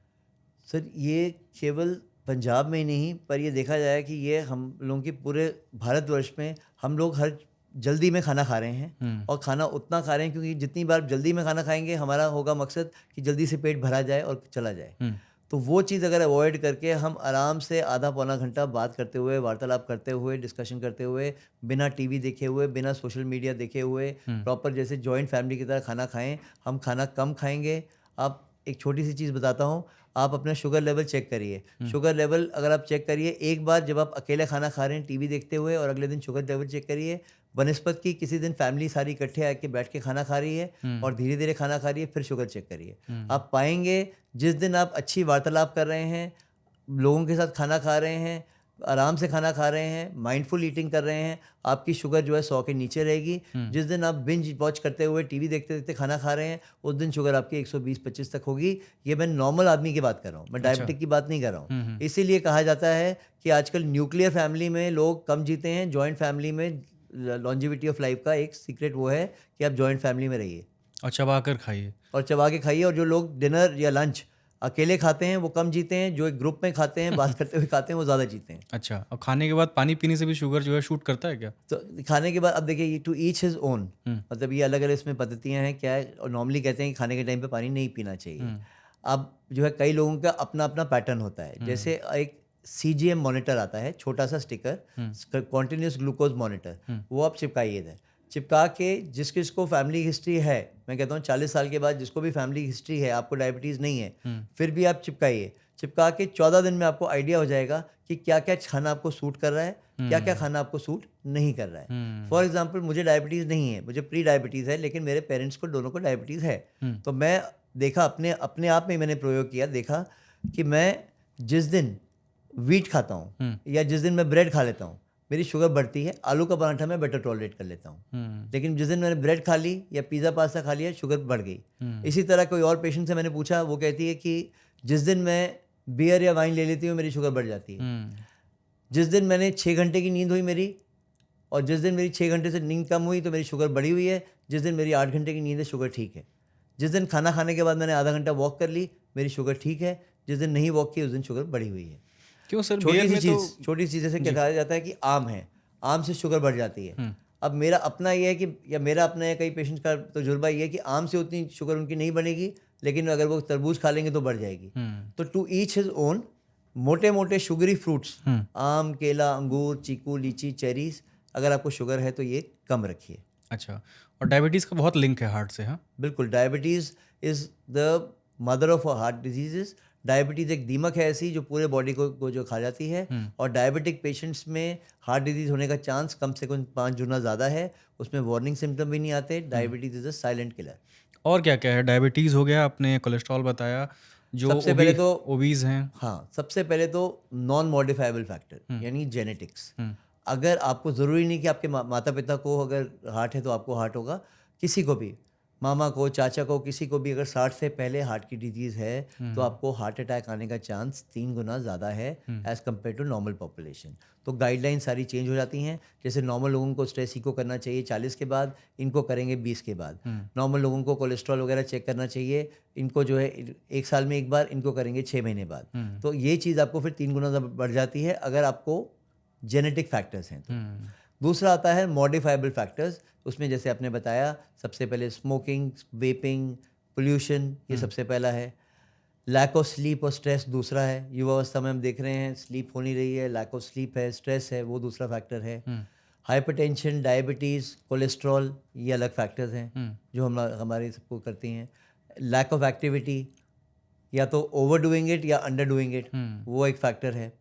सर ये केवल पंजाब में ही नहीं, पर ये देखा जाए कि ये हम लोगों की पूरे भारतवर्ष में हम लोग हर जल्दी में खाना खा रहे हैं, और खाना उतना खा रहे हैं क्योंकि जितनी बार जल्दी में खाना खाएंगे हमारा होगा मकसद कि जल्दी से पेट भरा जाए और चला जाए। तो वो चीज़ अगर अवॉइड करके हम आराम से आधा पौना घंटा बात करते हुए, वार्तालाप करते हुए, डिस्कशन करते हुए, बिना टीवी देखे हुए, बिना सोशल मीडिया देखे हुए, प्रॉपर जैसे जॉइंट फैमिली की तरह खाना खाएं। हम खाना कम खाएंगे। आप एक छोटी सी चीज़ बताता हूँ, आप अपना शुगर लेवल चेक करिए। शुगर लेवल अगर आप चेक करिए, एक बार जब आप अकेले खाना खा रहे हैं टीवी देखते हुए, और अगले दिन शुगर लेवल चेक करिए, बनस्पत की किसी दिन फैमिली सारी इकट्ठे आके बैठ के खाना खा रही है और धीरे धीरे खाना खा रही है, फिर शुगर चेक करिए। आप पाएंगे जिस दिन आप अच्छी वार्तालाप कर रहे हैं, लोगों के साथ खाना खा रहे हैं, आराम से खाना खा रहे हैं, माइंडफुल ईटिंग कर रहे हैं, आपकी शुगर जो है 100 के नीचे रहेगी। जिस दिन आप बिंज वॉच करते हुए, टीवी देखते देखते खाना खा रहे हैं, उस दिन शुगर आपकी 120-25 तक होगी। ये मैं नॉर्मल आदमी की बात कर रहा हूँ, मैं डायबिटिक की बात नहीं कर रहा हूँ। इसीलिए कहा जाता है कि आजकल न्यूक्लियर फैमिली में लोग कम जीते हैं, जॉइंट फैमिली में लॉन्जिविटी ऑफ लाइफ का एक सीक्रेट वो है कि आप जॉइंट फैमिली में रहिए और चबा कर खाइए। और चबा के खाइए। और जो लोग डिनर या लंच अकेले खाते हैं वो कम जीते हैं, जो एक ग्रुप में खाते हैं, बात करते हुए खाते हैं, वो ज़्यादा जीते हैं। अच्छा, और खाने के बाद पानी पीने से भी शुगर जो है शूट करता है क्या? तो खाने के बाद अब देखिए, टू ईच हिज ओन, मतलब ये अलग अलग इसमें पद्धतियाँ हैं क्या है। और नॉर्मली कहते हैं कि खाने के टाइम पे पानी नहीं पीना चाहिए। अब जो है कई लोगों का अपना अपना पैटर्न होता है। जैसे एक CGM मॉनिटर आता है, छोटा सा स्टिकर, कॉन्टिन्यूस ग्लूकोज मॉनिटर, वो आप चिपकाइए था। चिपका के जिस किसको फैमिली हिस्ट्री है, मैं कहता हूँ 40 साल के बाद जिसको भी फैमिली हिस्ट्री है, आपको डायबिटीज़ नहीं है, फिर भी आप चिपकाइए। चिपका के 14 दिन में आपको आइडिया हो जाएगा कि क्या क्या खाना आपको सूट कर रहा है, क्या क्या खाना आपको सूट नहीं कर रहा है। फॉर एग्जाम्पल, मुझे डायबिटीज़ नहीं है, मुझे प्री डायबिटीज़ है, लेकिन मेरे पेरेंट्स को दोनों को डायबिटीज़ है। तो मैं देखा अपने आप में मैंने प्रयोग किया, देखा कि मैं जिस दिन वीट खाता हूँ या जिस दिन मैं ब्रेड खा लेता हूँ, मेरी शुगर बढ़ती है। आलू का पराठा मैं बेटर टॉलरेट कर लेता हूँ, लेकिन जिस दिन मैंने ब्रेड खा ली या पिज़्ज़ा पास्ता खा लिया, शुगर बढ़ गई। इसी तरह कोई और पेशेंट से मैंने पूछा, वो कहती है कि जिस दिन मैं बियर या वाइन ले लेती हूँ, मेरी शुगर बढ़ जाती है। जिस दिन मैंने 6 घंटे की नींद हुई मेरी, और जिस दिन मेरी 6 घंटे से नींद कम हुई, तो मेरी शुगर बढ़ी हुई है। जिस दिन मेरी 8 घंटे की नींद है, शुगर ठीक है। जिस दिन खाना खाने के बाद मैंने आधा घंटा वॉक कर ली, मेरी शुगर ठीक है। जिस दिन नहीं वॉक की, उस दिन शुगर बढ़ी हुई है। क्यों सर? छोटी सी चीज़ जैसे कहा जाता है कि आम है, आम से शुगर बढ़ जाती है। अब मेरा अपना ये है कि, या मेरा अपना है, कई पेशेंट्स का तजुर्बा ये है कि आम से उतनी शुगर उनकी नहीं बनेगी, लेकिन अगर वो तरबूज खा लेंगे तो बढ़ जाएगी। तो टू ईच हिज ओन, मोटे मोटे शुगरी फ्रूट्स, आम, केला, अंगूर, चीकू, लीची, चेरीज, अगर आपको शुगर है तो ये कम रखिए। अच्छा, और डायबिटीज़ का बहुत लिंक है हार्ट से? हाँ बिल्कुल, diabetes is the mother of heart diseases. Diabetes एक दीमक है ऐसी जो पूरे बॉडी को जो खा जाती है, और डायबिटिक पेशेंट्स में हार्ट डिजीज़ होने का चांस कम से कम 5 गुना ज़्यादा है। उसमें वार्निंग सिम्टम भी नहीं आते। Diabetes is a silent killer. और क्या क्या है? डायबिटीज़ हो गया, आपने कोलेस्ट्रॉल बताया, जो सबसे पहले तो ओबीज हैं। हाँ, सबसे पहले तो नॉन मॉडिफाइबल फैक्टर यानी जेनेटिक्स। अगर आपको ज़रूरी नहीं कि आपके माता पिता को अगर हार्ट है तो आपको हार्ट होगा, किसी को भी मामा को, चाचा को, किसी को भी अगर 60 से पहले हार्ट की डिजीज़ है तो आपको हार्ट अटैक आने का चांस 3 गुना ज़्यादा है as compared to normal population. तो गाइडलाइन सारी चेंज हो जाती हैं। जैसे नॉर्मल लोगों को स्ट्रेस इको करना चाहिए 40 के बाद, इनको करेंगे 20 के बाद। नॉर्मल लोगों को कोलेस्ट्रॉल वगैरह चेक करना चाहिए, इनको जो है 1 साल में एक बार, इनको करेंगे 6 महीने बाद। तो ये चीज़ आपको फिर 3 गुना बढ़ जाती है अगर आपको जेनेटिक फैक्टर्स हैं तो। दूसरा आता है मॉडिफाइबल फैक्टर्स, उसमें जैसे आपने बताया सबसे पहले स्मोकिंग, वेपिंग, पोल्यूशन, ये सबसे पहला है। लैक ऑफ स्लीप और स्ट्रेस दूसरा है। युवावस्था में हम देख रहे हैं स्लीप हो नहीं रही है, लैक ऑफ स्लीप है, स्ट्रेस है, वो दूसरा फैक्टर है। हाइपरटेंशन, डायबिटीज़, कोलेस्ट्रॉल, ये अलग फैक्टर्स हैं जो हमारे सबको करती हैं। लैक ऑफ एक्टिविटी, या तो ओवर डूइंग इट या अंडर डूइंग इट, वो एक फैक्टर है।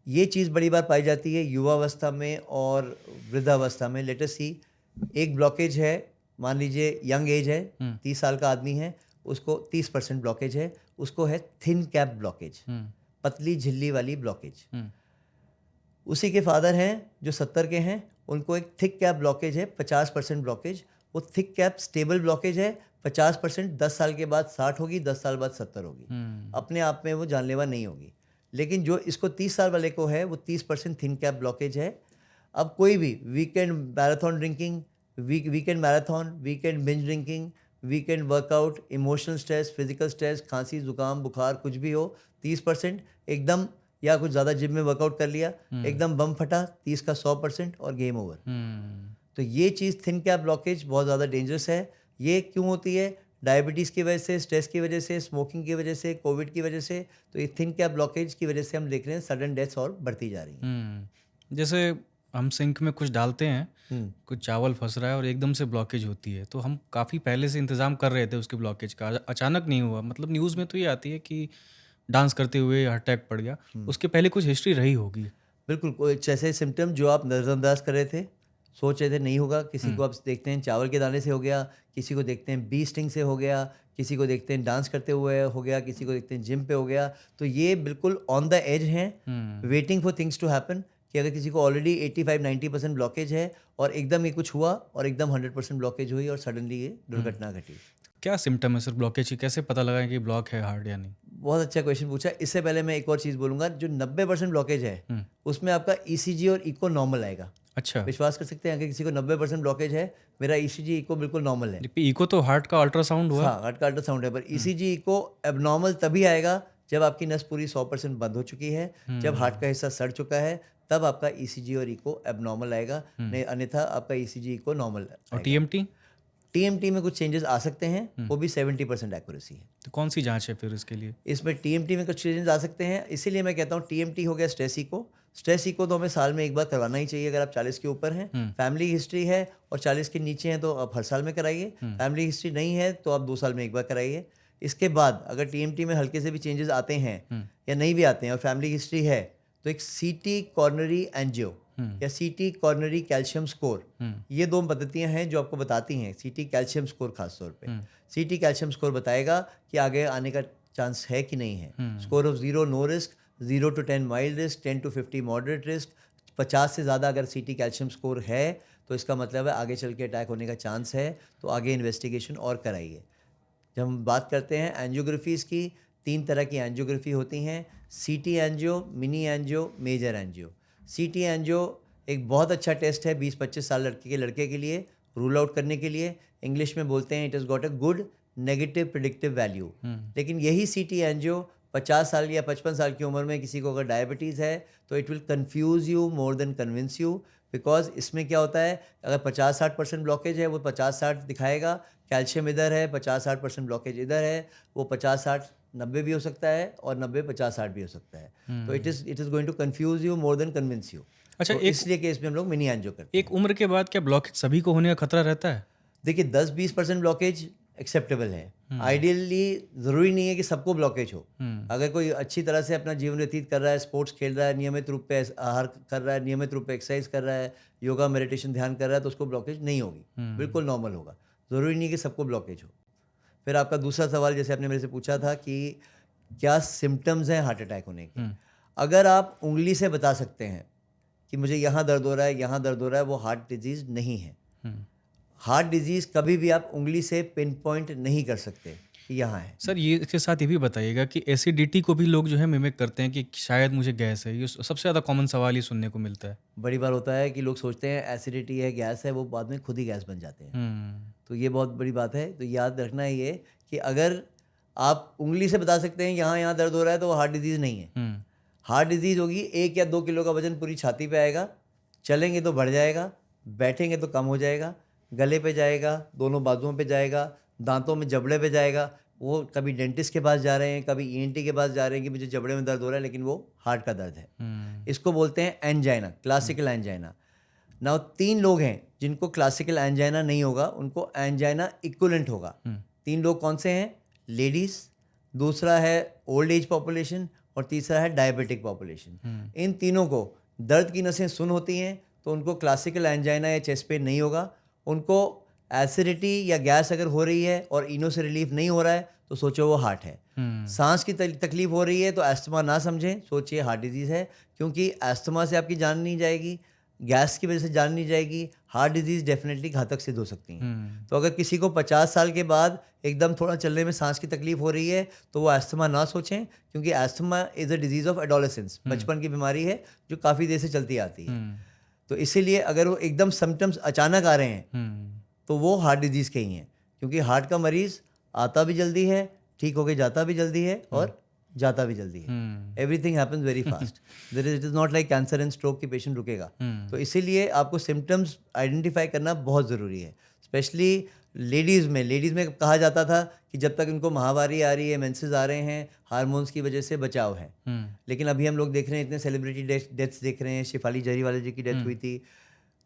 ये चीज़ बड़ी बार पाई जाती है युवावस्था में और वृद्धावस्था में। लेट अस सी, एक ब्लॉकेज है, मान लीजिए यंग एज है, 30 साल का आदमी है, उसको 30% ब्लॉकेज है, उसको है थिन कैप ब्लॉकेज, पतली झिल्ली वाली ब्लॉकेज। उसी के फादर हैं जो 70 के हैं, उनको एक थिक कैप ब्लॉकेज है, 50% ब्लॉकेज। वो थिक कैप स्टेबल ब्लॉकेज है, 50% 10 साल के बाद 60 होगी, 10 साल बाद 70 होगी। अपने आप में वो जानलेवा नहीं होगी। लेकिन जो इसको 30 साल वाले को है वो 30% थिन कैप ब्लॉकेज है। अब कोई भी weekend marathon drinking, weekend marathon, weekend binge drinking, weekend workout, emotional stress, physical stress, खांसी, जुकाम, बुखार, कुछ भी हो, 30% एकदम, या कुछ ज़्यादा जिम में वर्कआउट कर लिया, एकदम बम फटा, 30 का 100% और गेम ओवर। तो ये चीज़ थिन कैप ब्लॉकेज बहुत ज़्यादा डेंजरस है। ये क्यों होती है? डायबिटीज़ की वजह से, स्ट्रेस की वजह से, स्मोकिंग की वजह से, कोविड की वजह से। तो ये थिन कैप ब्लॉकेज की वजह से हम देख रहे हैं सडन डेथ्स और बढ़ती जा रही हैं। जैसे हम सिंक में कुछ डालते हैं, कुछ चावल फंस रहा है और एकदम से ब्लॉकेज होती है, तो हम काफ़ी पहले से इंतज़ाम कर रहे थे उसके ब्लॉकेज का, अचानक नहीं हुआ। मतलब न्यूज़ में तो ये आती है कि डांस करते हुए अटैक पड़ गया, उसके पहले कुछ हिस्ट्री रही होगी। बिल्कुल, कोई जैसे सिम्टम जो आप नज़रअंदाज कर रहे थे, सोच रहे थे नहीं होगा, किसी को आप देखते हैं चावल के दाने से हो गया, किसी को देखते हैं बी स्टिंग से हो गया, किसी को देखते हैं डांस करते हुए हो गया, किसी को देखते हैं जिम पे हो गया। तो ये बिल्कुल ऑन द एज हैं, waiting for things to happen, कि अगर किसी को ऑलरेडी 85-90% ब्लॉकेज है और एकदम ये कुछ हुआ और एकदम 100% ब्लॉकेज हुई और सडनली ये दुर्घटना घटी। क्या सिम्टम है सर ब्लॉकेज की, कैसे पता लगा कि ब्लॉक है हार्ट या नहीं? बहुत अच्छा क्वेश्चन पूछा। इससे पहले मैं एक और चीज़ बोलूँगा, जो 90% ब्लॉकेज है उसमें आपका ईसीजी और इको नॉर्मल आएगा। अच्छा, विश्वास कर सकते हैं अगर किसी को 90% ब्लॉकेज है, मेरा ईसीजी इको बिल्कुल नॉर्मल है। इको तो हार्ट का अल्ट्रासाउंड हुआ। हाँ, हार्ट का अल्ट्रासाउंड है, पर ईसीजी इको एबनॉर्मल तभी आएगा जब आपकी नस पूरी 100% बंद हो चुकी है, जब हार्ट का हिस्सा सड़ चुका है, तब आपका ईसीजी और इको एबनॉर्मल आएगा, नहीं अन्यथा आपका ईसीजी इको नॉर्मल और आएगा। टीएमटी? टीएमटी में कुछ चेंजेस आ सकते हैं, वो भी 70% एक्यूरेसी है। तो कौन सी जांच है फिर इसके लिए? इसमें टीएमटी में कुछ चेंजेस आ सकते हैं, इसीलिए मैं कहता हूँ टीएमटी हो गया स्ट्रेस इको। स्ट्रेस इको तो हमें साल में एक बार करवाना ही चाहिए अगर आप 40 के ऊपर हैं, फैमिली हिस्ट्री है और 40 के नीचे हैं तो आप हर साल में कराइए, फैमिली हिस्ट्री नहीं है तो आप 2 साल में एक बार कराइए। इसके बाद अगर टीएमटी में हल्के से भी चेंजेस आते हैं या नहीं भी आते हैं और फैमिली हिस्ट्री है, तो एक सीटी कॉर्नरी एंजियो या सीटी कॉर्नरी कैल्शियम स्कोर, ये 2 पद्धतियां हैं जो आपको बताती हैं। सीटी कैल्शियम स्कोर खास तौर पे, सीटी कैल्शियम स्कोर बताएगा कि आगे आने का चांस है कि नहीं है। Score of 0 no risk, 0 to 10 mild risk, 10 to 50 moderate risk. 50 से ज़्यादा अगर सीटी कैल्शियम स्कोर है तो इसका मतलब है आगे चल के अटैक होने का चांस है, तो आगे इन्वेस्टिगेशन और कराइए। जब हम बात करते हैं एंजियोग्राफीज़ की, 3 तरह की एंजियोग्राफी होती हैं, CT angio, mini angio, major angio. CT angio एक बहुत अच्छा टेस्ट है 20-25 साल लड़के के लिए रूल आउट करने के लिए। इंग्लिश में बोलते हैं it is got a good negative predictive value. लेकिन यही सीटी एंजियो 50 साल या 55 साल की उम्र में किसी को अगर डायबिटीज़ है तो it will confuse you more than convince you, because इसमें क्या होता है, अगर 50-60% ब्लॉकेज है वो 50-60 दिखाएगा, कैल्शियम इधर है, 50-60% ब्लॉकेज इधर है, वो 50-60-90 भी हो सकता है और 90-50-60 भी हो सकता है। तो it is going to confuse you more than convince you. अच्छा, तो इसलिए केस में हम लोग मिनी एंजियो करते हैं। एक उम्र के बाद क्या ब्लॉकेज सभी को होने का खतरा रहता है? देखिए 10-20% ब्लॉकेज एक्सेप्टेबल है। आइडियली ज़रूरी नहीं है कि सबको ब्लॉकेज हो। अगर कोई अच्छी तरह से अपना जीवन व्यतीत कर रहा है, स्पोर्ट्स खेल रहा है, नियमित रूप पे आहार कर रहा है, नियमित रूप पे एक्सरसाइज कर रहा है, योगा मेडिटेशन ध्यान कर रहा है, तो उसको ब्लॉकेज नहीं होगी, बिल्कुल नॉर्मल होगा। ज़रूरी नहीं कि सबको ब्लॉकेज हो। फिर आपका दूसरा सवाल जैसे आपने मेरे से पूछा था कि क्या सिम्टम्स हैं हार्ट अटैक होने के। अगर आप उंगली से बता सकते हैं कि मुझे यहाँ दर्द हो रहा है, यहाँ दर्द हो रहा है, वो हार्ट डिजीज़ नहीं है। हार्ट डिजीज़ कभी भी आप उंगली से पिन पॉइंट नहीं कर सकते कि यहाँ है। सर ये इसके साथ ये भी बताइएगा कि एसिडिटी को भी लोग जो है मिमिक करते हैं कि शायद मुझे गैस है, ये सबसे ज़्यादा कॉमन सवाल ये सुनने को मिलता है। बड़ी बार होता है कि लोग सोचते हैं एसिडिटी है, गैस है, वो बाद में खुद ही गैस बन जाते हैं। हुँ, तो ये बहुत बड़ी बात है। तो याद रखना है ये कि अगर आप उंगली से बता सकते हैं यहाँ यहाँ दर्द हो रहा है तो वो हार्ट डिजीज़ नहीं है। हुँ, हार्ट डिजीज़ होगी 1 या 2 किलो का वज़न पूरी छाती पे आएगा, चलेंगे तो बढ़ जाएगा, बैठेंगे तो कम हो जाएगा, गले पे जाएगा, दोनों बाजुओं पे जाएगा, दांतों में जबड़े पे जाएगा। वो कभी डेंटिस्ट के पास जा रहे हैं, कभी ईएनटी के पास जा रहे हैं कि मुझे जबड़े में दर्द हो रहा है, लेकिन वो हार्ट का दर्द है। हुँ, इसको बोलते हैं एंजाइना, क्लासिकल एंजाइना। नाउ 3 लोग हैं जिनको क्लासिकल एंजाइना नहीं होगा, उनको एंजाइना इक्विवेलेंट होगा। हुँ, 3 लोग कौन से हैं? लेडीज़, दूसरा है ओल्ड एज पॉपुलेशन और तीसरा है डायबिटिक पॉपुलेशन। हुँ, इन तीनों को दर्द की नसें सुन्न होती हैं तो उनको क्लासिकल एंजाइना या चेस्ट पेन नहीं होगा। उनको एसिडिटी या गैस अगर हो रही है और इनो से रिलीफ नहीं हो रहा है तो सोचो वो हार्ट है। हुँ, सांस की तकलीफ हो रही है तो अस्थमा ना समझें, सोचिए हार्ट डिजीज़ है, क्योंकि अस्थमा से आपकी जान नहीं जाएगी, गैस की वजह से जान नहीं जाएगी, हार्ट डिजीज़ डेफिनेटली घातक सिद्ध हो सकती हैं। हुँ, तो अगर किसी को 50 साल के बाद एकदम थोड़ा चलने में सांस की तकलीफ हो रही है तो वो अस्थमा ना सोचें, क्योंकि asthma is a disease of adolescence, बचपन की बीमारी है जो काफ़ी देर से चलती आती है। हुँ, तो इसीलिए अगर वो एकदम सिम्पटम्स अचानक आ रहे हैं हुँ, तो वो हार्ट डिजीज़ के ही हैं, क्योंकि हार्ट का मरीज़ आता भी जल्दी है, ठीक होके जाता भी जल्दी है और जाता भी जल्दी है। हुँ, everything happens very fast. It is not like cancer and stroke की पेशेंट रुकेगा। हुँ, तो इसीलिए आपको सिम्पटम्स आइडेंटिफाई करना बहुत ज़रूरी है, स्पेशली लेडीज़ में कहा जाता था कि जब तक इनको माहवारी आ रही है, मेंसेस आ रहे हैं, हार्मोन्स की वजह से बचाव है। हुँ, लेकिन अभी हम लोग देख रहे हैं, इतने सेलिब्रिटी डेथ्स देख रहे हैं, शेफाली जरीवाला जी की डेथ हुई हुँ। थी।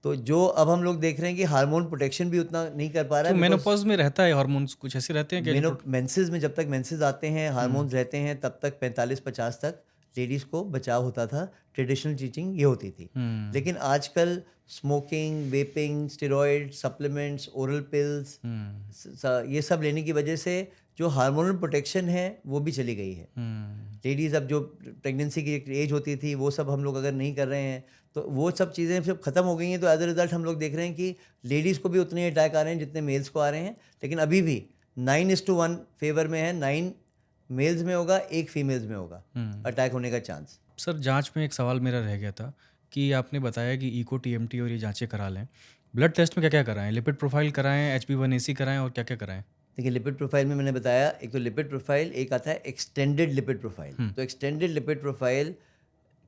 तो जो अब हम लोग देख रहे हैं कि हार्मोन प्रोटेक्शन भी उतना नहीं कर पा रहा तो है, बिकॉज़ मेनोपॉज़ में रहता है हार्मोन्स कुछ ऐसे रहते हैं क्या जो मेंसेस में जब तक मेंसेस आते हैं, हुँ, हार्मोन्स रहते हैं, तब तक 45-50 तक लेडीज़ को बचाव होता था। ट्रेडिशनल टीचिंग ये होती थी। हुँ, लेकिन आजकल smoking, vaping, steroid, supplements, oral pills, हुँ, ये सब लेने की वजह से जो हार्मोनल प्रोटेक्शन है वो भी चली गई है। हुँ, लेडीज़ अब जो प्रेगनेंसी की एक एज होती थी वो सब हम लोग अगर नहीं कर रहे हैं तो वो सब चीज़ें सब खत्म हो गई हैं। तो एज अ रिज़ल्ट हम लोग देख रहे हैं कि लेडीज़ को भी उतने अटैक आ रहे हैं जितने मेल्स को आ रहे हैं। लेकिन अभी भी 9:1 फेवर में है, 9 मेल्स में होगा, 1 फीमेल्स में होगा हुँ। अटैक होने का चांस। सर जाँच में एक सवाल मेरा रह गया था कि आपने बताया कि इको, टीएमटी और ये जाँचें करा लें। ब्लड टेस्ट में क्या-क्या कराएँ? लिपिड प्रोफ़ाइल कराएँ, एचबी1एसी कराएँ और क्या-क्या कराएँ? देखिए, लिपिड प्रोफाइल में मैंने बताया, एक तो लिपिड प्रोफाइल, एक आता है एक्सटेंडेड लिपिड प्रोफाइल। हुँ, तो एक्सटेंडेड लिपिड प्रोफाइल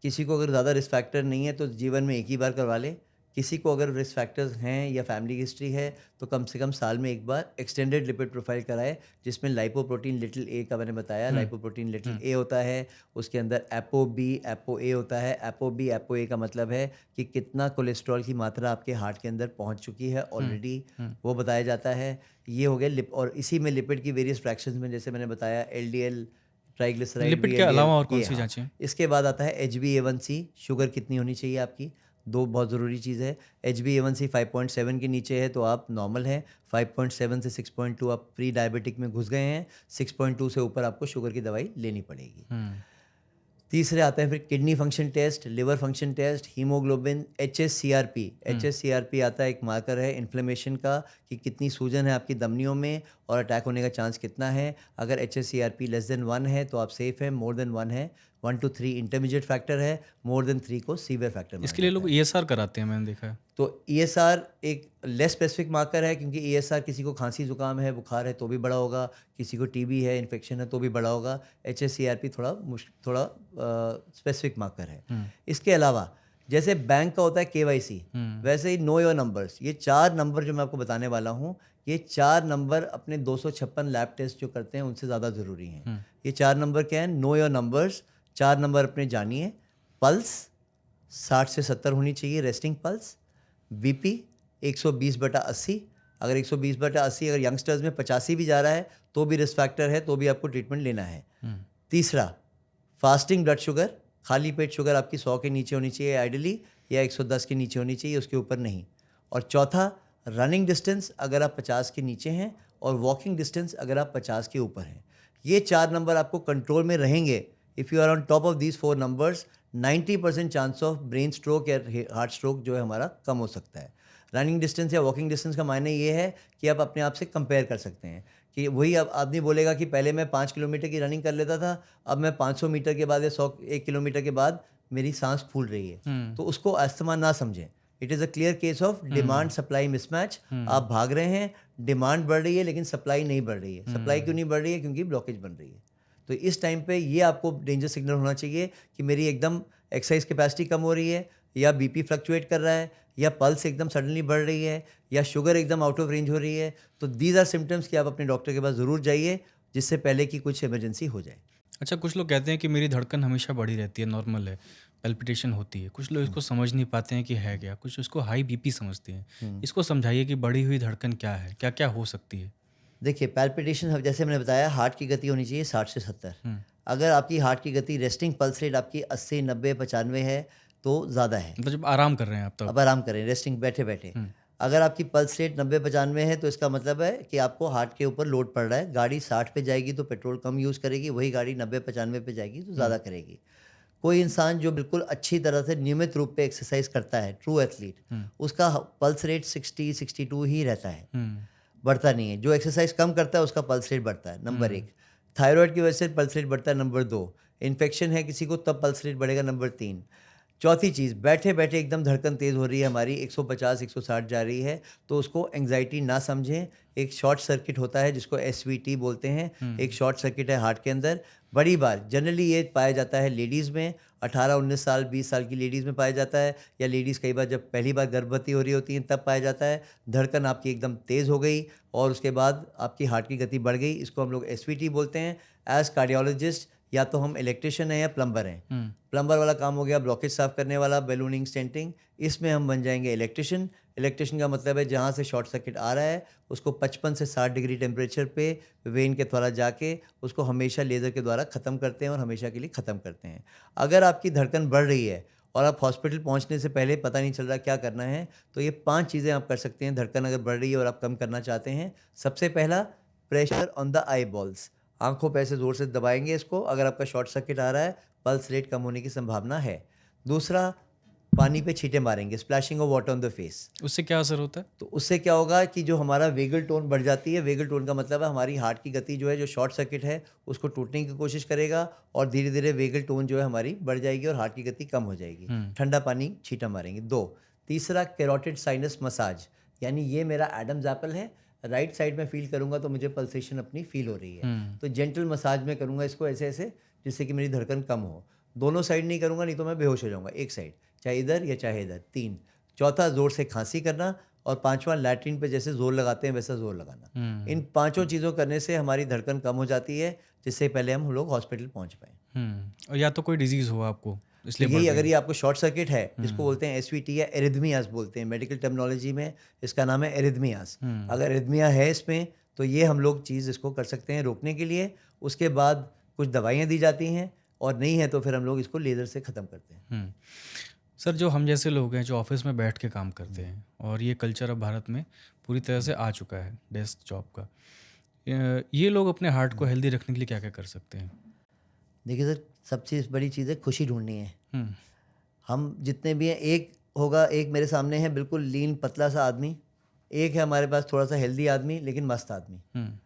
किसी को अगर ज़्यादा रिस्क फैक्टर नहीं है तो जीवन में एक ही बार करवा ले। किसी को अगर रिस्क फैक्टर्स हैं या फैमिली हिस्ट्री है तो कम से कम साल में एक बार एक्सटेंडेड लिपिड प्रोफाइल कराए, जिसमें लाइपोप्रोटीन लिटिल ए का मैंने बताया, हुँ, लाइपोप्रोटीन लिटिल हुँ, ए होता है, उसके अंदर एपो बी, एपो ए होता है। एपो बी, एपो ए का मतलब है कि कितना कोलेस्ट्रॉल की मात्रा आपके हार्ट के अंदर पहुंच चुकी है हुँ, ऑलरेडी, हुँ। वो बताया जाता है। ये हो गया लिप, और इसी में लिपिड की वेरियस फ्रैक्शंस में जैसे मैंने बताया एलडीएल, ट्राइग्लिसराइड, लिपिड के वीएलडीएल, अलावा और ये कौन-सी हाँ। जाँचें? इसके बाद आता है HbA1c, शुगर कितनी होनी चाहिए आपकी, 2 बहुत ज़रूरी चीज़ है। HbA1c 5.7 के नीचे है तो आप नॉर्मल हैं, 5.7 से 6.2 आप प्री डायबिटिक में घुस गए हैं, 6.2 से ऊपर आपको शुगर की दवाई लेनी पड़ेगी। हुँ, तीसरे आते हैं फिर kidney function test, liver function test, haemoglobin, HSCRP। हुँ, HSCRP आता है, एक मार्कर है इन्फ्लेमेशन का कि कितनी सूजन है आपकी धमनियों में और अटैक होने का चांस कितना है। अगर HSCRP लेस देन 1 है तो आप सेफ हैं, मोर देन 1 है, 1 to 3 इंटरमीडिएट फैक्टर है, मोर देन 3 को सीवियर फैक्टर माना इसके लिए जाता लोग है। ईएसआर कराते हैं मैंने देखा है। तो ESR एक लेस स्पेसिफिक मार्कर है, क्योंकि ESR किसी को खांसी जुकाम है, बुखार है तो भी बड़ा होगा, किसी को टीबी है, इन्फेक्शन है तो भी बड़ा होगा। HSCRP थोड़ा स्पेसिफिक मार्कर है। हुँ, इसके अलावा जैसे बैंक का होता है KYC, हुँ, वैसे ही नो योर नंबर्स, ये 4 नंबर जो मैं आपको बताने वाला हूँ, ये 4 नंबर अपने 256 लैब टेस्ट जो करते हैं उनसे ज़्यादा ज़रूरी हैं। हुँ, ये 4 नंबर क्या हैं? नो योर नंबर्स, 4 नंबर अपने जानिए। पल्स 60 से 70 होनी चाहिए, रेस्टिंग पल्स। बीपी 120/80, अगर 120/80 अगर यंगस्टर्स में 85 भी जा रहा है तो भी रिस्क फैक्टर है, तो भी आपको ट्रीटमेंट लेना है। हुँ, तीसरा, फास्टिंग ब्लड शुगर, खाली पेट शुगर आपकी 100 के नीचे होनी चाहिए आइडियली, या 110 के नीचे होनी चाहिए, उसके ऊपर नहीं। और चौथा, रनिंग डिस्टेंस अगर आप 50 के नीचे हैं और वॉकिंग डिस्टेंस अगर आप 50 के ऊपर हैं। ये 4 नंबर आपको कंट्रोल में रहेंगे। If you are on top of these 4 numbers, 90% chance of brain stroke या हार्ट स्ट्रोक जो है हमारा कम हो सकता है। रनिंग डिस्टेंस या वॉकिंग डिस्टेंस का मायने ये है कि आप अपने आप से कंपेयर कर सकते हैं कि वही अब आदमी बोलेगा कि पहले मैं 5 किलोमीटर की रनिंग कर लेता था, अब मैं 500 मीटर के बाद या 1 किलोमीटर के बाद मेरी सांस फूल रही है। तो उसको अस्थमा ना समझें। It is a clear case of demand supply mismatch. आप भाग रहे हैं, डिमांड बढ़ रही है लेकिन सप्लाई नहीं बढ़ रही है। सप्लाई क्यों नहीं बढ़ रही है? क्योंकि ब्लॉकेज बन रही है। तो इस टाइम पे ये आपको डेंजर सिग्नल होना चाहिए कि मेरी एकदम एक्सरसाइज कैपेसिटी कम हो रही है, या बीपी फ्लक्चुएट कर रहा है, या पल्स एकदम सडनली बढ़ रही है, या शुगर एकदम आउट ऑफ रेंज हो रही है। तो दीज आर सिम्टम्स कि आप अपने डॉक्टर के पास ज़रूर जाइए, जिससे पहले कि कुछ इमरजेंसी हो जाए। अच्छा, कुछ लोग कहते हैं कि मेरी धड़कन हमेशा बढ़ी रहती है, नॉर्मल है, पैल्पिटेशन होती है। कुछ लोग इसको समझ नहीं पाते हैं कि है क्या, कुछ इसको हाई बीपी समझते हैं। इसको समझाइए कि बढ़ी हुई धड़कन क्या है, क्या क्या हो सकती है? देखिए, पैल्पिटेशन जैसे मैंने बताया, हार्ट की गति होनी चाहिए 60 से 70। अगर आपकी हार्ट की गति रेस्टिंग पल्स रेट आपकी 80, 90, 95 है तो ज़्यादा है। मतलब जब आराम कर रहे हैं आप तब? अब आराम करें, रेस्टिंग बैठे बैठे। अगर आपकी पल्स रेट 90-95 है तो इसका मतलब है कि आपको हार्ट के ऊपर लोड पड़ रहा है। गाड़ी 60 पे जाएगी तो पेट्रोल कम यूज़ करेगी, वही गाड़ी 90-95 पे जाएगी तो ज़्यादा करेगी। कोई इंसान जो बिल्कुल अच्छी तरह से नियमित रूप पे एक्सरसाइज करता है, ट्रू एथलीट, उसका पल्स रेट 60-62 ही रहता है, बढ़ता नहीं है। जो एक्सरसाइज कम करता है उसका पल्स रेट बढ़ता है, नंबर 1। थायराइड की वजह से पल्स रेट बढ़ता है, नंबर 2। इन्फेक्शन है किसी को तब पल्स रेट बढ़ेगा, नंबर 3। चौथी चीज़, बैठे बैठे एकदम धड़कन तेज़ हो रही है हमारी, 150-160 जा रही है, तो उसको एंग्जाइटी ना समझें। एक शॉर्ट सर्किट होता है जिसको एसवीटी बोलते हैं, एक शॉर्ट सर्किट है हार्ट के अंदर। बड़ी बार जनरली ये पाया जाता है लेडीज़ में, 18-19 साल 20 साल की लेडीज़ में पाया जाता है, या लेडीज़ कई बार जब पहली बार गर्भवती हो रही होती हैं तब पाया जाता है। धड़कन आपकी एकदम तेज़ हो गई और उसके बाद आपकी हार्ट की गति बढ़ गई, इसको हम लोग एसवीटी बोलते हैं। एज़ कार्डियोलॉजिस्ट या तो हम इलेक्ट्रिशियन हैं या प्लम्बर हैं। प्लम्बर वाला काम हो गया ब्लॉकेज साफ़ करने वाला, बैलूनिंग, स्टेंटिंग, इसमें हम बन जाएंगे इलेक्ट्रिशियन। इलेक्ट्रिशियन का मतलब है जहाँ से शॉर्ट सर्किट आ रहा है उसको 55 से 60 डिग्री टेम्परेचर पे वेन के द्वारा जाके उसको हमेशा लेज़र के द्वारा ख़त्म करते हैं और हमेशा के लिए ख़त्म करते हैं। अगर आपकी धड़कन बढ़ रही है और आप हॉस्पिटल पहुंचने से पहले पता नहीं चल रहा क्या करना है, तो ये 5 चीज़ें आप कर सकते हैं धड़कन अगर बढ़ रही है और आप कम करना चाहते हैं। सबसे पहला, pressure on the I balls, आंखों पे ऐसे ज़ोर से दबाएंगे इसको। अगर आपका शॉर्ट सर्किट आ रहा है, पल्स रेट कम होने की संभावना है। दूसरा, पानी पे छींटे मारेंगे, splashing of water on the face. उससे क्या असर होता है? तो उससे क्या होगा कि जो हमारा वेगल टोन बढ़ जाती है, वेगल टोन का मतलब है हमारी हार्ट की गति जो है, जो शॉर्ट सर्किट है उसको टूटने की कोशिश करेगा और धीरे धीरे वेगल टोन जो है हमारी बढ़ जाएगी और हार्ट की गति कम हो जाएगी। ठंडा पानी छींटा मारेंगे। 2, तीसरा, कैरोटिड साइनस मसाज, यानी ये मेरा एडम्स एप्पल है, राइट साइड में फील करूंगा तो मुझे पल्सेशन अपनी फील हो रही है, तो जेंटल मसाज में करूंगा इसको ऐसे ऐसे, जिससे कि मेरी धड़कन कम हो। दोनों साइड नहीं करूंगा, नहीं तो मैं बेहोश हो जाऊंगा, एक साइड, चाहे इधर या चाहे इधर। 3, चौथा, ज़ोर से खांसी करना, और 5वां, लैट्रिन पे जैसे ज़ोर लगाते हैं वैसा ज़ोर लगाना। इन 5 चीज़ों करने से हमारी धड़कन कम हो जाती है, जिससे पहले हम लोग हॉस्पिटल पहुंच पाएँ। और या तो कोई डिजीज़ हो आपको, इसलिए यही बढ़ अगर गई। ये आपको शॉर्ट सर्किट है, जिसको बोलते हैं एसवीटी या एरिथमियास बोलते हैं, मेडिकल टर्मिनोलॉजी में इसका नाम है एरिथमियास। अगर एरिथमिया है इसमें तो ये हम लोग चीज़ इसको कर सकते हैं रोकने के लिए। उसके बाद कुछ दवाइयाँ दी जाती हैं, और नहीं है तो फिर हम लोग इसको लेज़र से ख़त्म करते हैं। सर, जो हम जैसे लोग हैं जो ऑफिस में बैठ के काम करते हैं, और ये कल्चर अब भारत में पूरी तरह से आ चुका है डेस्क जॉब का, ये लोग अपने हार्ट को हेल्दी रखने के लिए क्या क्या कर सकते हैं? देखिए सर, सबसे बड़ी चीज़ है खुशी ढूंढनी है। हम्म, हम जितने भी हैं, एक होगा, एक मेरे सामने है बिल्कुल लीन पतला सा आदमी, एक है हमारे पास थोड़ा सा हेल्दी आदमी लेकिन मस्त आदमी। हम्म,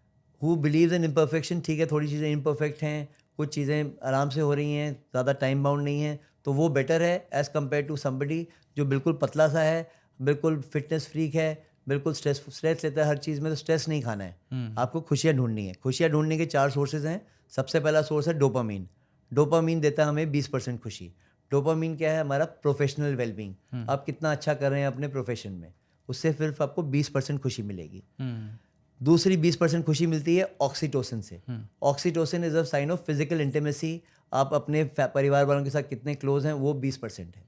हु बिलीव्स इन इम्परफेक्शन। ठीक है, थोड़ी चीज़ें इम्परफेक्ट हैं, कुछ चीज़ें आराम से हो रही हैं, ज़्यादा टाइम बाउंड नहीं है, तो वो बेटर है एज़ कम्पेयर टू समबडी जो बिल्कुल पतला सा है, बिल्कुल फिटनेस फ्रीक है, बिल्कुल स्ट्रेस लेता है हर चीज़ में। तो स्ट्रेस नहीं खाना है, आपको खुशियाँ ढूंढनी है। खुशियाँ ढूंढने के 4 सोर्सेज हैं। सबसे पहला सोर्स है डोपामीन। डोपामीन देता है हमें 20% खुशी। डोपामीन क्या है? हमारा प्रोफेशनल वेलबींग। आप कितना अच्छा कर रहे हैं अपने प्रोफेशन में, उससे सिर्फ आपको 20% खुशी मिलेगी। दूसरी 20% खुशी मिलती है ऑक्सीटोसिन से। Oxytocin is a sign of physical intimacy. आप अपने परिवार वालों के साथ कितने क्लोज हैं, वो 20% है।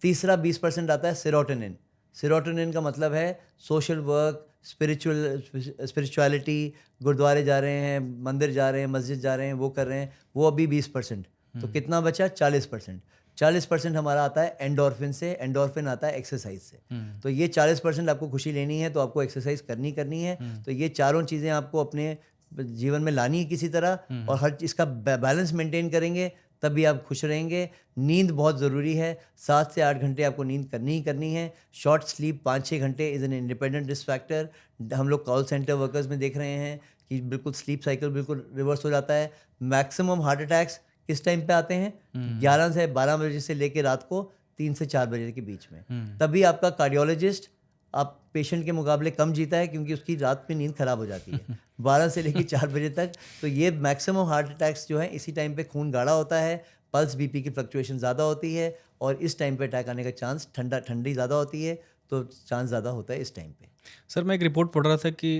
तीसरा 20% आता है सेरोटोनिन। सेरोटोनिन का मतलब है सोशल वर्क, स्पिरिचुअलिटी, गुरुद्वारे जा रहे हैं, मंदिर जा रहे हैं, मस्जिद जा रहे हैं, वो कर रहे हैं, वो अभी 20%। तो कितना बचा? 40%। 40% हमारा आता है एंडोर्फिन से। एंडोर्फिन आता है एक्सरसाइज से। तो ये 40% आपको खुशी लेनी है तो आपको एक्सरसाइज करनी है। तो ये चारों चीज़ें आपको अपने जीवन में लानी है किसी तरह, और हर इसका बैलेंस मेंटेन करेंगे तभी आप खुश रहेंगे। नींद बहुत ज़रूरी है, 7 से 8 घंटे आपको नींद करनी ही करनी है। शॉर्ट स्लीप 5-6 घंटे is an independent risk factor. हम लोग कॉल सेंटर वर्कर्स में देख रहे हैं कि बिल्कुल स्लीप साइकिल बिल्कुल रिवर्स हो जाता है। मैक्सिमम हार्ट अटैक्स किस टाइम पे आते हैं? 11 से 12 बजे से लेके रात को 3 से 4 बजे के बीच में। तभी आपका कार्डियोलॉजिस्ट आप पेशेंट के मुकाबले कम जीता है, क्योंकि उसकी रात में नींद खराब हो जाती है 12 से लेकर 4 बजे तक। तो ये मैक्सिमम हार्ट अटैक्स जो है इसी टाइम पे खून गाढ़ा होता है, पल्स बीपी की फ्लक्चुएशन ज़्यादा होती है, और इस टाइम पे अटैक आने का चांस ठंडी ज़्यादा होती है, तो चांस ज़्यादा होता है इस टाइम पे। सर मैं एक रिपोर्ट पढ़ रहा था कि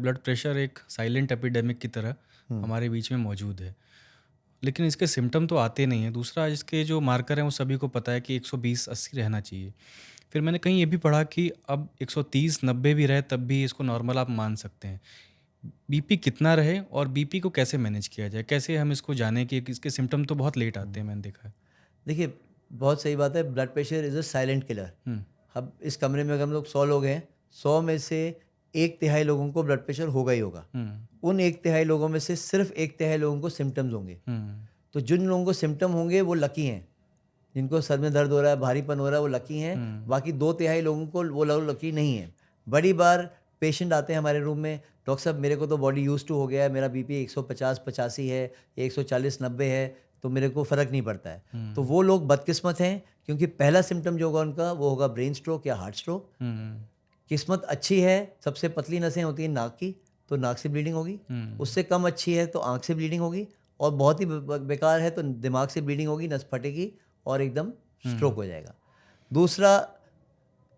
ब्लड प्रेशर एक साइलेंट एपिडेमिक की तरह हमारे बीच में मौजूद है, लेकिन इसके सिम्टम तो आते नहीं हैं। दूसरा, इसके जो मार्कर हैं वो सभी को पता है कि 120-80 रहना चाहिए। फिर मैंने कहीं ये भी पढ़ा कि अब 130-90 भी रहे तब भी इसको नॉर्मल आप मान सकते हैं। बीपी कितना रहे और बीपी को कैसे मैनेज किया जाए? कैसे हम इसको जानें कि इसके सिम्टम तो बहुत लेट आते हैं, मैंने देखा है। देखिए, बहुत सही बात है, blood pressure is a silent killer. अब इस कमरे में अगर हम लोग 100 लोग हैं, 100 में से 1/3 लोगों को ब्लड प्रेशर होगा ही होगा। उन 1/3 लोगों में से सिर्फ 1/3 लोगों को सिम्टम्स होंगे। तो जिन लोगों को सिम्टम होंगे वो लकी हैं, जिनको सर में दर्द हो रहा है, भारीपन हो रहा है, वो लकी हैं। बाकी 2/3 लोगों को वो लोग लकी नहीं है। बड़ी बार पेशेंट आते हैं हमारे रूम में, डॉक्टर साहब मेरे को तो बॉडी यूज टू हो गया है, मेरा बीपी 150-85 है, 140-90 है, तो मेरे को फ़र्क नहीं पड़ता है। तो वो लोग बदकिस्मत हैं, क्योंकि पहला सिम्टम जो होगा उनका वो होगा ब्रेन स्ट्रोक या हार्ट स्ट्रोक। किस्मत अच्छी है, सबसे पतली नसें होती हैं नाक की, तो नाक से ब्लीडिंग होगी। उससे कम अच्छी है तो आँख से ब्लीडिंग होगी, और बहुत ही बेकार है तो दिमाग से ब्लीडिंग होगी, नस फटेगी और एकदम स्ट्रोक हो जाएगा। दूसरा,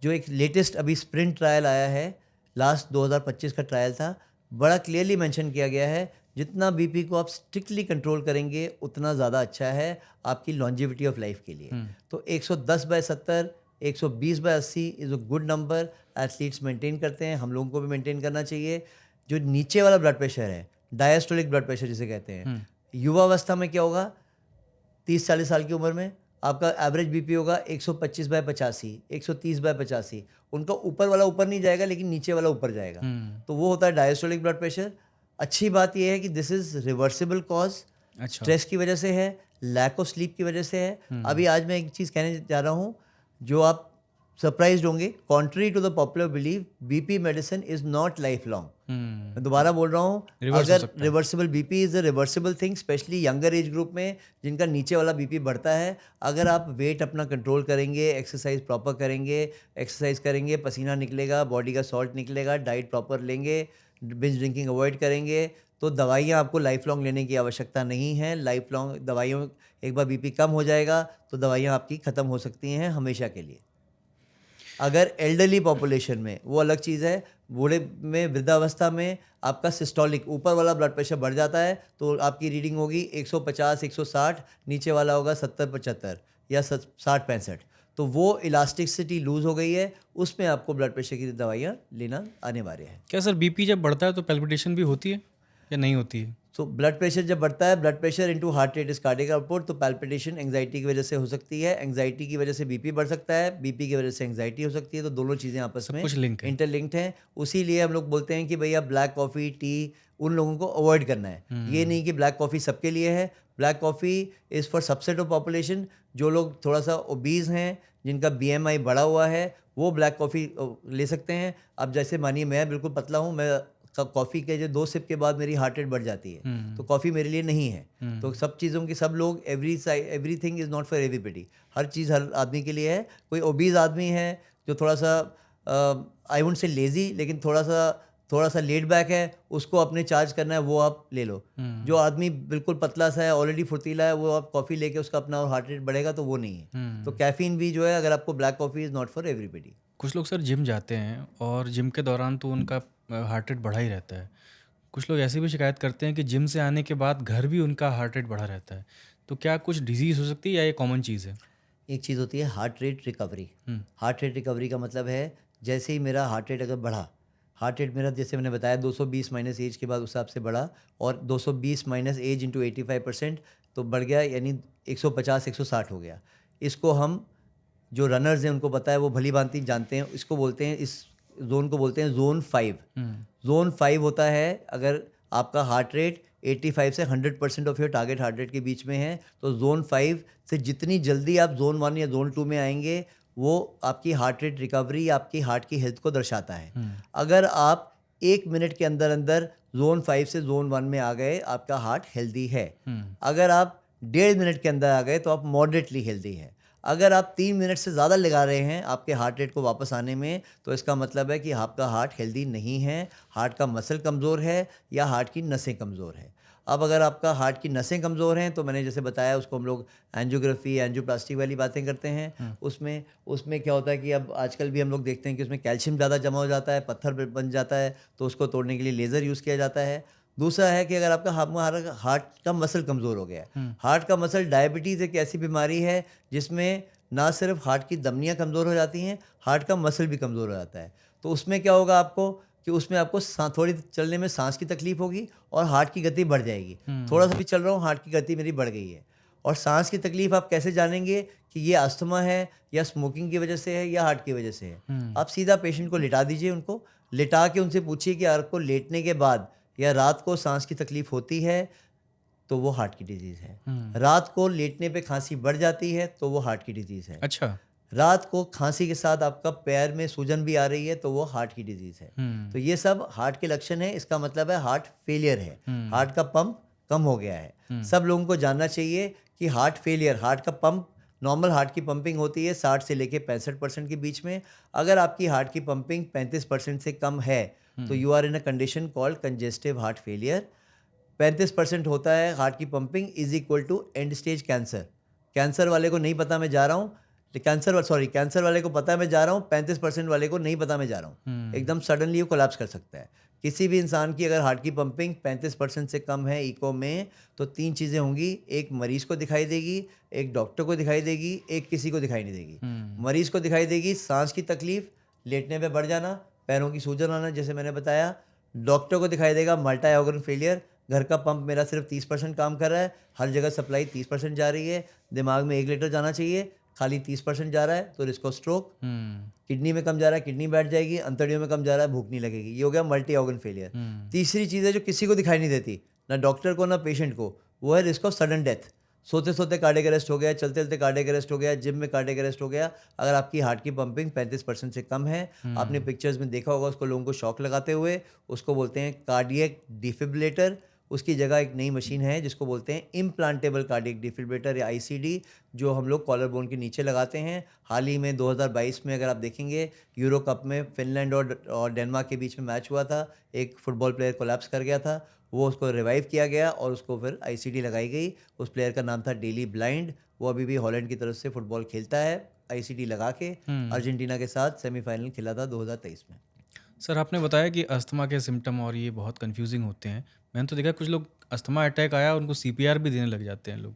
जो एक लेटेस्ट अभी स्प्रिंट ट्रायल आया है, लास्ट 2025 का ट्रायल था, बड़ा क्लियरली मेंशन किया गया है, जितना बीपी को आप स्ट्रिक्टली कंट्रोल करेंगे उतना ज़्यादा अच्छा है आपकी लॉन्जिविटी ऑफ लाइफ के लिए। तो 110/70, 120/80 is a good number. Athletes maintain करते हैं, हम लोगों को भी मेंटेन करना चाहिए। जो नीचे वाला ब्लड प्रेशर है, डायस्टोलिक ब्लड प्रेशर जिसे कहते हैं, युवावस्था में क्या होगा? 30-40 साल की उम्र में आपका एवरेज बीपी होगा 125/85, 130/85। उनका ऊपर वाला ऊपर नहीं जाएगा, लेकिन नीचे वाला ऊपर जाएगा। तो वो होता है डायस्टोलिक ब्लड प्रेशर। अच्छी बात यह है कि this is reversible cause. Stress की वजह से है, लैक ऑफ स्लीप की वजह से है। अभी आज मैं एक चीज़ कहने जा रहा हूँ जो आप सरप्राइज्ड होंगे। Contrary to the popular believe, BP medicine is not lifelong. मैं दोबारा बोल रहा हूँ, अगर reversible BP is a reversible thing, specially younger age group में जिनका नीचे वाला बीपी बढ़ता है। अगर आप वेट अपना कंट्रोल करेंगे, एक्सरसाइज प्रॉपर करेंगे, एक्सरसाइज करेंगे, पसीना निकलेगा, बॉडी का सॉल्ट निकलेगा, डाइट प्रॉपर लेंगे, बिंज ड्रिंकिंग अवॉइड करेंगे, तो दवाइयाँ आपको लाइफ लॉन्ग लेने की आवश्यकता नहीं है। लाइफ लॉन्ग दवाइयों, एक बार बीपी कम हो जाएगा तो दवाइयाँ आपकी ख़त्म हो सकती हैं हमेशा के लिए। अगर एल्डरली पॉपुलेशन में वो अलग चीज़ है, बूढ़े में, वृद्धावस्था में आपका सिस्टोलिक ऊपर वाला ब्लड प्रेशर बढ़ जाता है तो आपकी रीडिंग होगी 150-160, नीचे वाला होगा 70-75 या 60-65। तो वो इलास्टिसिटी लूज़ हो गई है, उसमें आपको ब्लड प्रेशर की दवाइयाँ लेना अनिवार्य है। क्या सर बीपी जब बढ़ता है तो पैल्पिटेशन भी होती है या नहीं होती है? तो ब्लड प्रेशर जब बढ़ता है, blood pressure into heart rate is cardiac output, तो पैल्पिटेशन एंग्जाइटी की वजह से हो सकती है, एंग्जाइटी की वजह से बीपी बढ़ सकता है, बीपी की वजह से एंग्जाइटी हो सकती है। तो दोनों चीज़ें आपस में इंटरलिंक्ड हैं। उसी लिए हम लोग बोलते हैं कि भैया ब्लैक कॉफ़ी, टी, उन लोगों को अवॉइड करना है। ये नहीं कि ब्लैक कॉफ़ी सबके लिए है। Black coffee is for subset of population. जो लोग थोड़ा सा ओबीज हैं, जिनका BMI बढ़ा हुआ है, वो ब्लैक कॉफ़ी ले सकते हैं। अब जैसे मानिए मैं बिल्कुल पतला हूँ, मैं कॉफ़ी के जो 2 सिप के बाद मेरी हार्ट रेट बढ़ जाती है, तो कॉफ़ी मेरे लिए नहीं है। तो सब चीज़ों की, सब लोग, everything is not for everybody. हर चीज़ हर आदमी के लिए है। कोई ओबीज आदमी है जो थोड़ा सा आई वुडंट से लेज़ी, लेकिन थोड़ा सा लेड बैक है, उसको अपने चार्ज करना है, वो आप ले लो। जो आदमी बिल्कुल पतला सा है, ऑलरेडी फुर्तीला है, वो आप कॉफ़ी लेके उसका अपना और हार्ट रेट बढ़ेगा, तो वो नहीं है। तो कैफीन भी जो है, अगर आपको black coffee is not for everybody. कुछ लोग सर जिम जाते हैं और जिम के दौरान तो उनका हार्ट रेट बढ़ा ही रहता है। कुछ लोग ऐसी भी शिकायत करते हैं कि जिम से आने के बाद घर भी उनका हार्ट रेट बढ़ा रहता है। तो क्या कुछ डिजीज़ हो सकती है या ये कॉमन चीज़ है? एक चीज़ होती है heart rate recovery. Heart rate recovery का मतलब है, जैसे ही मेरा हार्ट रेट अगर बढ़ा, हार्ट रेट मेरा जैसे मैंने बताया 220 माइनस एज के बाद उस हिसाब से बढ़ा, और 220 माइनस एज इंटू 85% तो बढ़ गया, यानी 150-160 हो गया। इसको हम, जो रनर्स हैं उनको पता है, वो भली भांति जानते हैं। इसको बोलते हैं, इस जोन को बोलते हैं जोन 5। जोन 5 होता है अगर आपका हार्ट रेट 85 से 100% of your target heart rate के बीच में है, तो जोन 5 से जितनी जल्दी आप जोन 1 या जोन 2 में आएंगे वो आपकी हार्ट रेट रिकवरी, आपकी हार्ट की हेल्थ को दर्शाता है। अगर आप 1 मिनट के अंदर अंदर जोन 5 से जोन 1 में आ गए, आपका हार्ट हेल्दी है। अगर आप 1.5 मिनट के अंदर आ गए तो आप मॉडरेटली हेल्दी है। अगर आप 3 मिनट से ज़्यादा लगा रहे हैं आपके हार्ट रेट को वापस आने में, तो इसका मतलब है कि आपका हार्ट हेल्दी नहीं है, हार्ट का मसल कमज़ोर है या हार्ट की नसें कमज़ोर है। अब अगर आपका हार्ट की नसें कमज़ोर हैं तो मैंने जैसे बताया उसको हम लोग एंजियोग्राफी, एंजियोप्लास्टी वाली बातें करते हैं। उसमें क्या होता है कि अब आजकल भी हम लोग देखते हैं कि उसमें कैल्शियम ज़्यादा जमा हो जाता है, पत्थर बन जाता है, तो उसको तोड़ने के लिए लेज़र यूज़ किया जाता है। दूसरा है कि अगर आपका हार्ट का मसल कमज़ोर हो गया है, हार्ट का मसल, डायबिटीज़ एक ऐसी बीमारी है जिसमें ना सिर्फ हार्ट की धमनियाँ कमज़ोर हो जाती हैं, हार्ट का मसल भी कमज़ोर हो जाता है। तो उसमें क्या होगा आपको कि उसमें आपको थोड़ी चलने में सांस की तकलीफ होगी और हार्ट की गति बढ़ जाएगी। थोड़ा सा भी चल रहा हूँ, हार्ट की गति मेरी बढ़ गई है। और सांस की तकलीफ आप कैसे जानेंगे कि ये अस्थमा है या स्मोकिंग की वजह से है या हार्ट की वजह से है? आप सीधा पेशेंट को लिटा दीजिए, उनको लिटा के उनसे पूछिए कि आपको लेटने के बाद या रात को सांस की तकलीफ होती है तो वो हार्ट की डिजीज़ है। रात को लेटने पे खांसी बढ़ जाती है तो वो हार्ट की डिजीज़ है। अच्छा। रात को खांसी के साथ आपका पैर में सूजन भी आ रही है तो वो हार्ट की डिजीज़ है। तो ये सब हार्ट के लक्षण है। इसका मतलब है हार्ट फेलियर है, हार्ट का पंप कम हो गया है। सब लोगों को जानना चाहिए कि हार्ट फेलियर, हार्ट का पंप, नॉर्मल हार्ट की पंपिंग होती है 60 से लेके 65% के बीच में। अगर आपकी हार्ट की पंपिंग 35% से कम है तो you are in a condition called congestive heart failure. 35% होता है हार्ट की pumping is equal to end stage cancer. Cancer वाले को नहीं पता मैं जा रहा हूँ, कैंसर वाले को पता है मैं जा रहा हूँ, 35% वाले को नहीं पता मैं जा रहा हूँ। एकदम सडनली वो कोलैप्स कर सकता है। किसी भी इंसान की अगर हार्ट की पंपिंग 35% से कम है इको में, तो 3 चीज़ें होंगी। एक मरीज़ को दिखाई देगी, एक डॉक्टर को दिखाई देगी, एक किसी को दिखाई नहीं देगी। मरीज़ को दिखाई देगी सांस की तकलीफ, लेटने पे बढ़ जाना, पैरों की सूजन आना जैसे मैंने बताया। डॉक्टर को दिखाई देगा मल्टी ऑर्गन फेलियर, घर का पंप मेरा सिर्फ 30% काम कर रहा है, हर जगह सप्लाई 30% जा रही है, दिमाग में 1 लीटर जाना चाहिए, खाली 30% जा रहा है, तो रिस्क ऑफ स्ट्रोक। किडनी में कम जा रहा है, किडनी बैठ जाएगी, अंतड़ियों में कम जा रहा है, भूख नहीं लगेगी। ये हो गया मल्टी ऑर्गन फेलियर। तीसरी चीज़ है जो किसी को दिखाई नहीं देती, ना डॉक्टर को ना पेशेंट को, वो है रिस्क ऑफ सडन डेथ। सोते सोते कार्डियक अरेस्ट हो गया, चलते चलते कार्डियक अरेस्ट हो गया, जिम में कार्डियक अरेस्ट हो गया। अगर आपकी हार्ट की पंपिंग 35% से कम है, आपने पिक्चर्स में देखा होगा उसको, लोगों को शॉक लगाते हुए, उसको बोलते हैं कार्डियक डिफिब्रिलेटर। उसकी जगह एक नई मशीन है जिसको बोलते हैं इम्प्लांटेबल कार्डियक डिफिब्रिलेटर या आईसीडी, जो हम लोग कॉलर बोन के नीचे लगाते हैं। हाल ही में 2022 में अगर आप देखेंगे, यूरो कप में फिनलैंड और डेनमार्क के बीच में मैच हुआ था, एक फुटबॉल प्लेयर कोलैप्स कर गया था, वो उसको रिवाइव किया गया और उसको फिर आईसीडी लगाई गई। उस प्लेयर का नाम था डेली ब्लाइंड। वो अभी भी हॉलैंड की तरफ से फुटबॉल खेलता है आईसीडी लगा के। अर्जेंटीना के साथ सेमीफाइनल खेला था 2023 में। सर, आपने बताया कि अस्थमा के सिम्टम और ये बहुत कंफ्यूजिंग होते हैं। मैंने तो देखा कुछ लोग अस्थमा अटैक आया उनको सीपीआर भी देने लग जाते हैं लोग।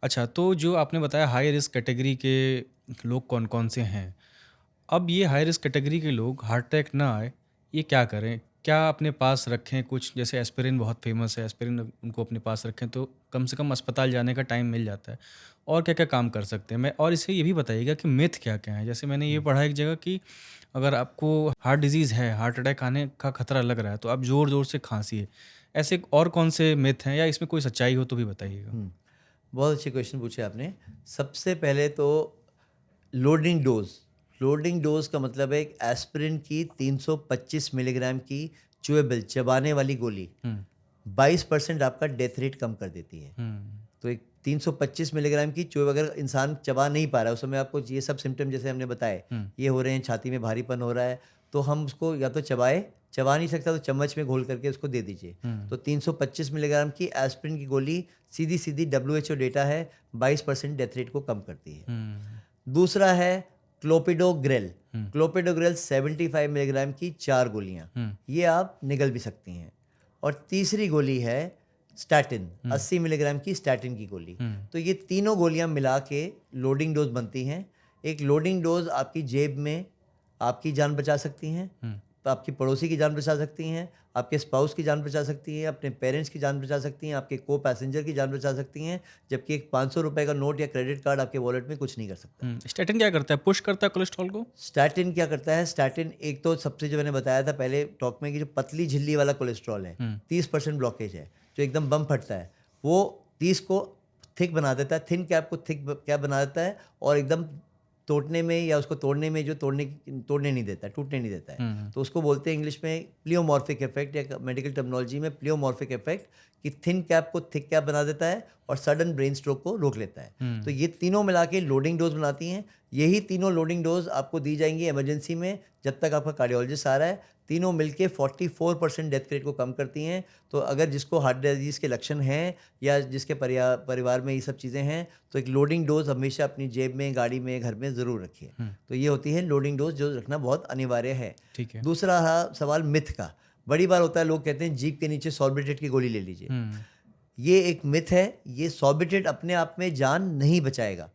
अच्छा, तो जो आपने बताया हाई रिस्क कैटेगरी के लोग कौन कौन से हैं? अब ये हाई रिस्क कैटेगरी के लोग हार्ट अटैक ना आए, ये क्या करें? क्या अपने पास रखें कुछ? जैसे एस्पिरिन बहुत फेमस है, एस्पिरिन उनको अपने पास रखें तो कम से कम अस्पताल जाने का टाइम मिल जाता है। और क्या-क्या काम कर सकते हैं? मैं और इससे ये भी बताइएगा कि मिथ क्या-क्या हैं? जैसे मैंने ये पढ़ा एक जगह कि अगर आपको हार्ट डिज़ीज़ है, हार्ट अटैक आने का खतरा लग रहा है, तो आप ज़ोर-ज़ोर से खाँसिए। ऐसे और कौन से मिथ हैं या इसमें कोई सच्चाई हो तो भी बताइएगा? बहुत अच्छे क्वेश्चन पूछे आपने। सबसे पहले तो लोडिंग डोज। लोडिंग डोज का मतलब है एक एस्पिरिन की 325 मिलीग्राम की च्यूएबल, चबाने वाली गोली 22% आपका डेथ रेट कम कर देती है। तो एक 325 मिलीग्राम की च्यूब अगर इंसान चबा नहीं पा रहा है, उस समय आपको ये सब सिम्टम जैसे हमने बताए ये हो रहे हैं, छाती में भारीपन हो रहा है, तो हम उसको या तो चबा नहीं सकता तो चम्मच में घोल करके उसको दे दीजिए। तो 325 मिलीग्राम की एस्पिरिन की गोली सीधी सीधी WHO डेटा है 22% डेथ रेट को कम करती है। दूसरा है क्लोपिडोग्रेल। क्लोपिडोग्रेल 75 मिलीग्राम की 4 गोलियां, ये आप निगल भी सकती हैं। और तीसरी गोली है स्टैटिन, 80 मिलीग्राम की स्टैटिन की गोली। तो ये तीनों गोलियां मिला के लोडिंग डोज बनती हैं। एक लोडिंग डोज आपकी जेब में आपकी जान बचा सकती हैं, आपकी पड़ोसी की जान बचा सकती हैं, आपके स्पाउस की जान बचा सकती हैं, अपने पेरेंट्स की जान बचा सकती हैं, आपके को पैसेंजर की जान बचा सकती हैं, जबकि एक 500 रुपए का नोट या क्रेडिट कार्ड आपके वॉलेट में कुछ नहीं कर सकता। स्टैटिन क्या करता है? पुश करता है कोलेस्ट्रॉल को? स्टैटिन क्या करता है? स्टैटिन एक तो सबसे जो मैंने बताया था पहले टॉक में कि जो पतली झिल्ली वाला कोलेस्ट्रॉल है 30% ब्लॉकेज है। जो एकदम बम फटता है, वो 30 को थिक बना देता है, थिन कैप को थिक कैप बना देता है, और एकदम तोड़ने में या उसको तोड़ने में जो तोड़ने नहीं देता है, टूटने नहीं देता है, तो उसको बोलते हैं इंग्लिश में प्लियोमॉर्फिक इफेक्ट, या मेडिकल टर्मिनोलॉजी में प्लियोमॉर्फिक इफेक्ट, कि थिन कैप को थिक कैप बना देता है और सडन ब्रेन स्ट्रोक को रोक लेता है। तो ये तीनों मिला के लोडिंग डोज बनाती हैं। यही तीनों लोडिंग डोज आपको दी जाएंगी इमरजेंसी में जब तक आपका कार्डियोलॉजिस्ट आ रहा है। तीनों मिलके 44% डेथ रेट को कम करती हैं। तो अगर जिसको हार्ट डिजीज़ के लक्षण हैं या जिसके परिवार में ये सब चीज़ें हैं, तो एक लोडिंग डोज हमेशा अपनी जेब में, गाड़ी में, घर में ज़रूर रखिए। तो ये होती है लोडिंग डोज, जो रखना बहुत अनिवार्य है। ठीक है। दूसरा रहा सवाल मिथ का। बड़ी बार होता है, लोग कहते हैं जीभ के नीचे सॉर्बिट्रेट की गोली ले लीजिए। ये एक मिथ है। ये सॉर्बिट्रेट अपने आप में जान नहीं बचाएगा।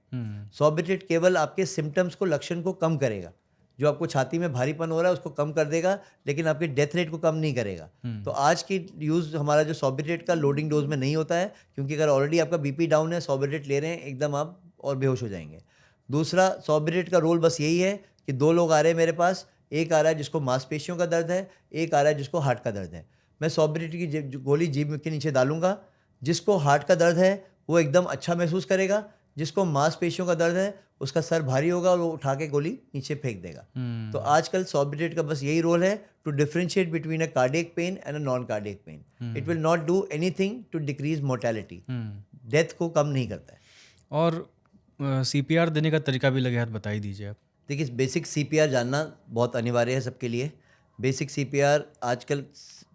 सॉर्बिट्रेट केवल आपके सिम्टम्स को, लक्षण को कम करेगा। जो आपको छाती में भारीपन हो रहा है उसको कम कर देगा, लेकिन आपके डेथ रेट को कम नहीं करेगा। तो आज की यूज़ हमारा जो सॉर्बिट्रेट का लोडिंग डोज में नहीं होता है, क्योंकि अगर ऑलरेडी आपका बीपी डाउन है, सॉर्बिट्रेट ले रहे हैं, एकदम आप और बेहोश हो जाएंगे। दूसरा, सॉर्बिट्रेट का रोल बस यही है कि 2 लोग आ रहे हैं मेरे पास, एक आ रहा है जिसको मांसपेशियों का दर्द है, एक आ रहा है जिसको हार्ट का दर्द है। मैं सॉर्बिट्रेट की गोली जीभ के नीचे डालूंगा। जिसको हार्ट का दर्द है वो एकदम अच्छा महसूस करेगा, जिसको मांसपेशियों का दर्द है उसका सर भारी होगा और वो उठा के गोली नीचे फेंक देगा। तो आजकल सॉर्बिट्रेट का बस यही रोल है, to differentiate between a cardiac pain and a non cardiac pain. It will not do anything to decrease mortality. Death को कम नहीं करता है। और सीपीआर देने का तरीका भी लगे हाथ बता ही दीजिए आप। देखिए, बेसिक सीपीआर जानना बहुत अनिवार्य है सबके लिए। बेसिक सीपीआर आजकल,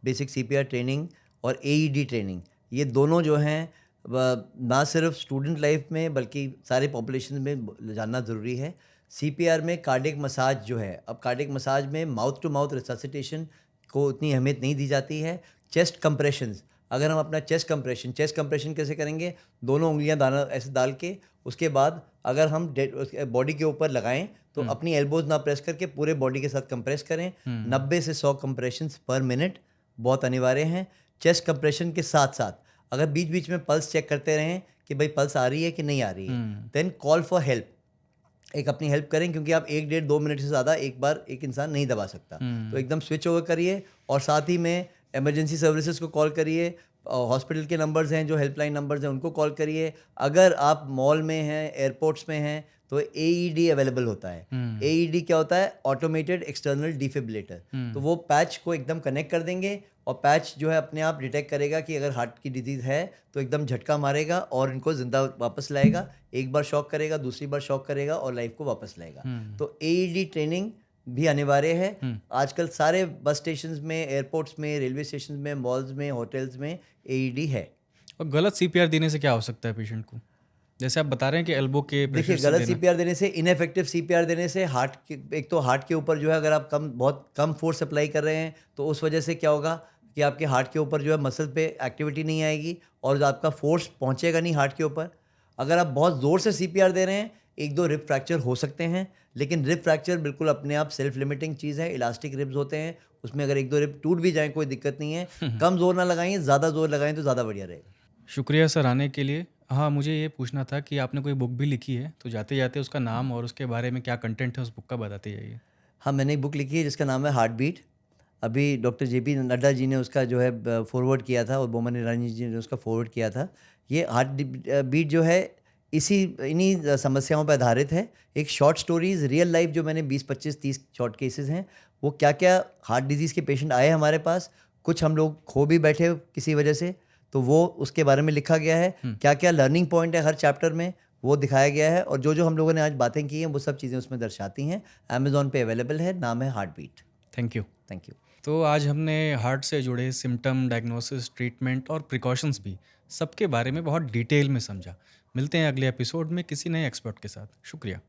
बेसिक सीपीआर ट्रेनिंग और एईडी ट्रेनिंग, ये दोनों जो हैं ना सिर्फ स्टूडेंट लाइफ में बल्कि सारे पॉपुलेशन में जानना ज़रूरी है। सीपीआर में कार्डियक मसाज जो है, अब कार्डियक मसाज में माउथ टू माउथ रिससिटेशन को उतनी अहमियत नहीं दी जाती है। चेस्ट कंप्रेशंस, अगर हम अपना चेस्ट कंप्रेशन कैसे करेंगे? दोनों उंगलियां दाना ऐसे डाल के, उसके बाद अगर हम बॉडी के ऊपर लगाएं तो अपनी एल्बोज ना प्रेस करके पूरे बॉडी के साथ कंप्रेस करें। 90 से 100 कंप्रेशंस पर मिनट बहुत अनिवार्य हैं। चेस्ट कंप्रेशन के साथ साथ अगर बीच बीच में पल्स चेक करते रहें कि भाई पल्स आ रही है कि नहीं आ रही है, देन कॉल फॉर हेल्प, एक अपनी हेल्प करें, क्योंकि आप 1, 1.5, 2 मिनट से ज़्यादा एक बार एक इंसान नहीं दबा सकता। तो एकदम स्विच ओवर करिए और साथ ही में इमरजेंसी सर्विसेज को कॉल करिए। हॉस्पिटल के नंबर्स हैं, जो हेल्पलाइन नंबर्स हैं, उनको कॉल करिए। अगर आप मॉल में हैं, एयरपोर्ट्स में हैं, तो एईडी अवेलेबल होता है। एईडी क्या होता है? Automated external defibrillator. तो वो पैच को एकदम कनेक्ट कर देंगे और पैच जो है अपने आप डिटेक्ट करेगा कि अगर हार्ट की डिजीज़ है तो एकदम झटका मारेगा और इनको जिंदा वापस लाएगा। एक बार शॉक करेगा, दूसरी बार शॉक करेगा और लाइफ को वापस लाएगा। तो एईडी ट्रेनिंग भी अनिवार्य है। आजकल सारे बस स्टेशन में, एयरपोर्ट्स में, रेलवे स्टेशन में, मॉल्स में, होटल्स में एईडी है। और गलत सीपीआर देने से क्या हो सकता है पेशेंट को? जैसे आप बता रहे हैं कि एल्बो के प्रेशर देखिए, गलत सीपीआर देने से, इनएफेक्टिव सीपीआर देने से हार्ट के, एक तो हार्ट के ऊपर जो है अगर आप बहुत कम फोर्स अप्लाई कर रहे हैं तो उस वजह से क्या होगा कि आपके हार्ट के ऊपर जो है मसल पे एक्टिविटी नहीं आएगी और आपका फोर्स पहुंचेगा नहीं हार्ट के ऊपर। अगर आप बहुत ज़ोर से सीपीआर दे रहे हैं, 1-2 रिब फ्रैक्चर हो सकते हैं, लेकिन रिब फ्रैक्चर बिल्कुल अपने आप सेल्फ लिमिटिंग चीज़ है। इलास्टिक रिब्स होते हैं, उसमें अगर 1-2 रिब टूट भी जाएँ कोई दिक्कत नहीं है। कम जोर ना लगाइए, ज़्यादा जोर लगाएं तो ज़्यादा बढ़िया रहेगा। शुक्रिया सर आने के लिए। हाँ, मुझे ये पूछना था कि आपने कोई बुक भी लिखी है, तो जाते जाते उसका नाम और उसके बारे में क्या कंटेंट है उस बुक का बताते जाइए। हाँ, मैंने एक बुक लिखी है जिसका नाम है हार्ट बीट। अभी डॉक्टर जेपी नड्डा जी ने उसका जो है फॉरवर्ड किया था और बोमन ईरानी जी ने उसका फॉरवर्ड किया था। ये हार्ट बीट जो है इन्हीं समस्याओं पर आधारित है। एक शॉर्ट स्टोरीज, रियल लाइफ, जो मैंने 20, 25, 30 शॉर्ट केसेस हैं, वो क्या क्या हार्ट डिजीज़ के पेशेंट आए हमारे पास, कुछ हम लोग खो भी बैठे किसी वजह से, तो वो उसके बारे में लिखा गया है। क्या क्या लर्निंग पॉइंट है हर चैप्टर में, वो दिखाया गया है। और जो जो हम लोगों ने आज बातें की हैं वो सब चीज़ें उसमें दर्शाती हैं। अमेज़ॉन पे अवेलेबल है, नाम है heart beat. Thank you. Thank you. तो आज हमने हार्ट से जुड़े सिम्टम, डायग्नोसिस, ट्रीटमेंट और प्रिकॉशंस भी सबके बारे में बहुत डिटेल में समझा। मिलते हैं अगले एपिसोड में किसी नए एक्सपर्ट के साथ। शुक्रिया।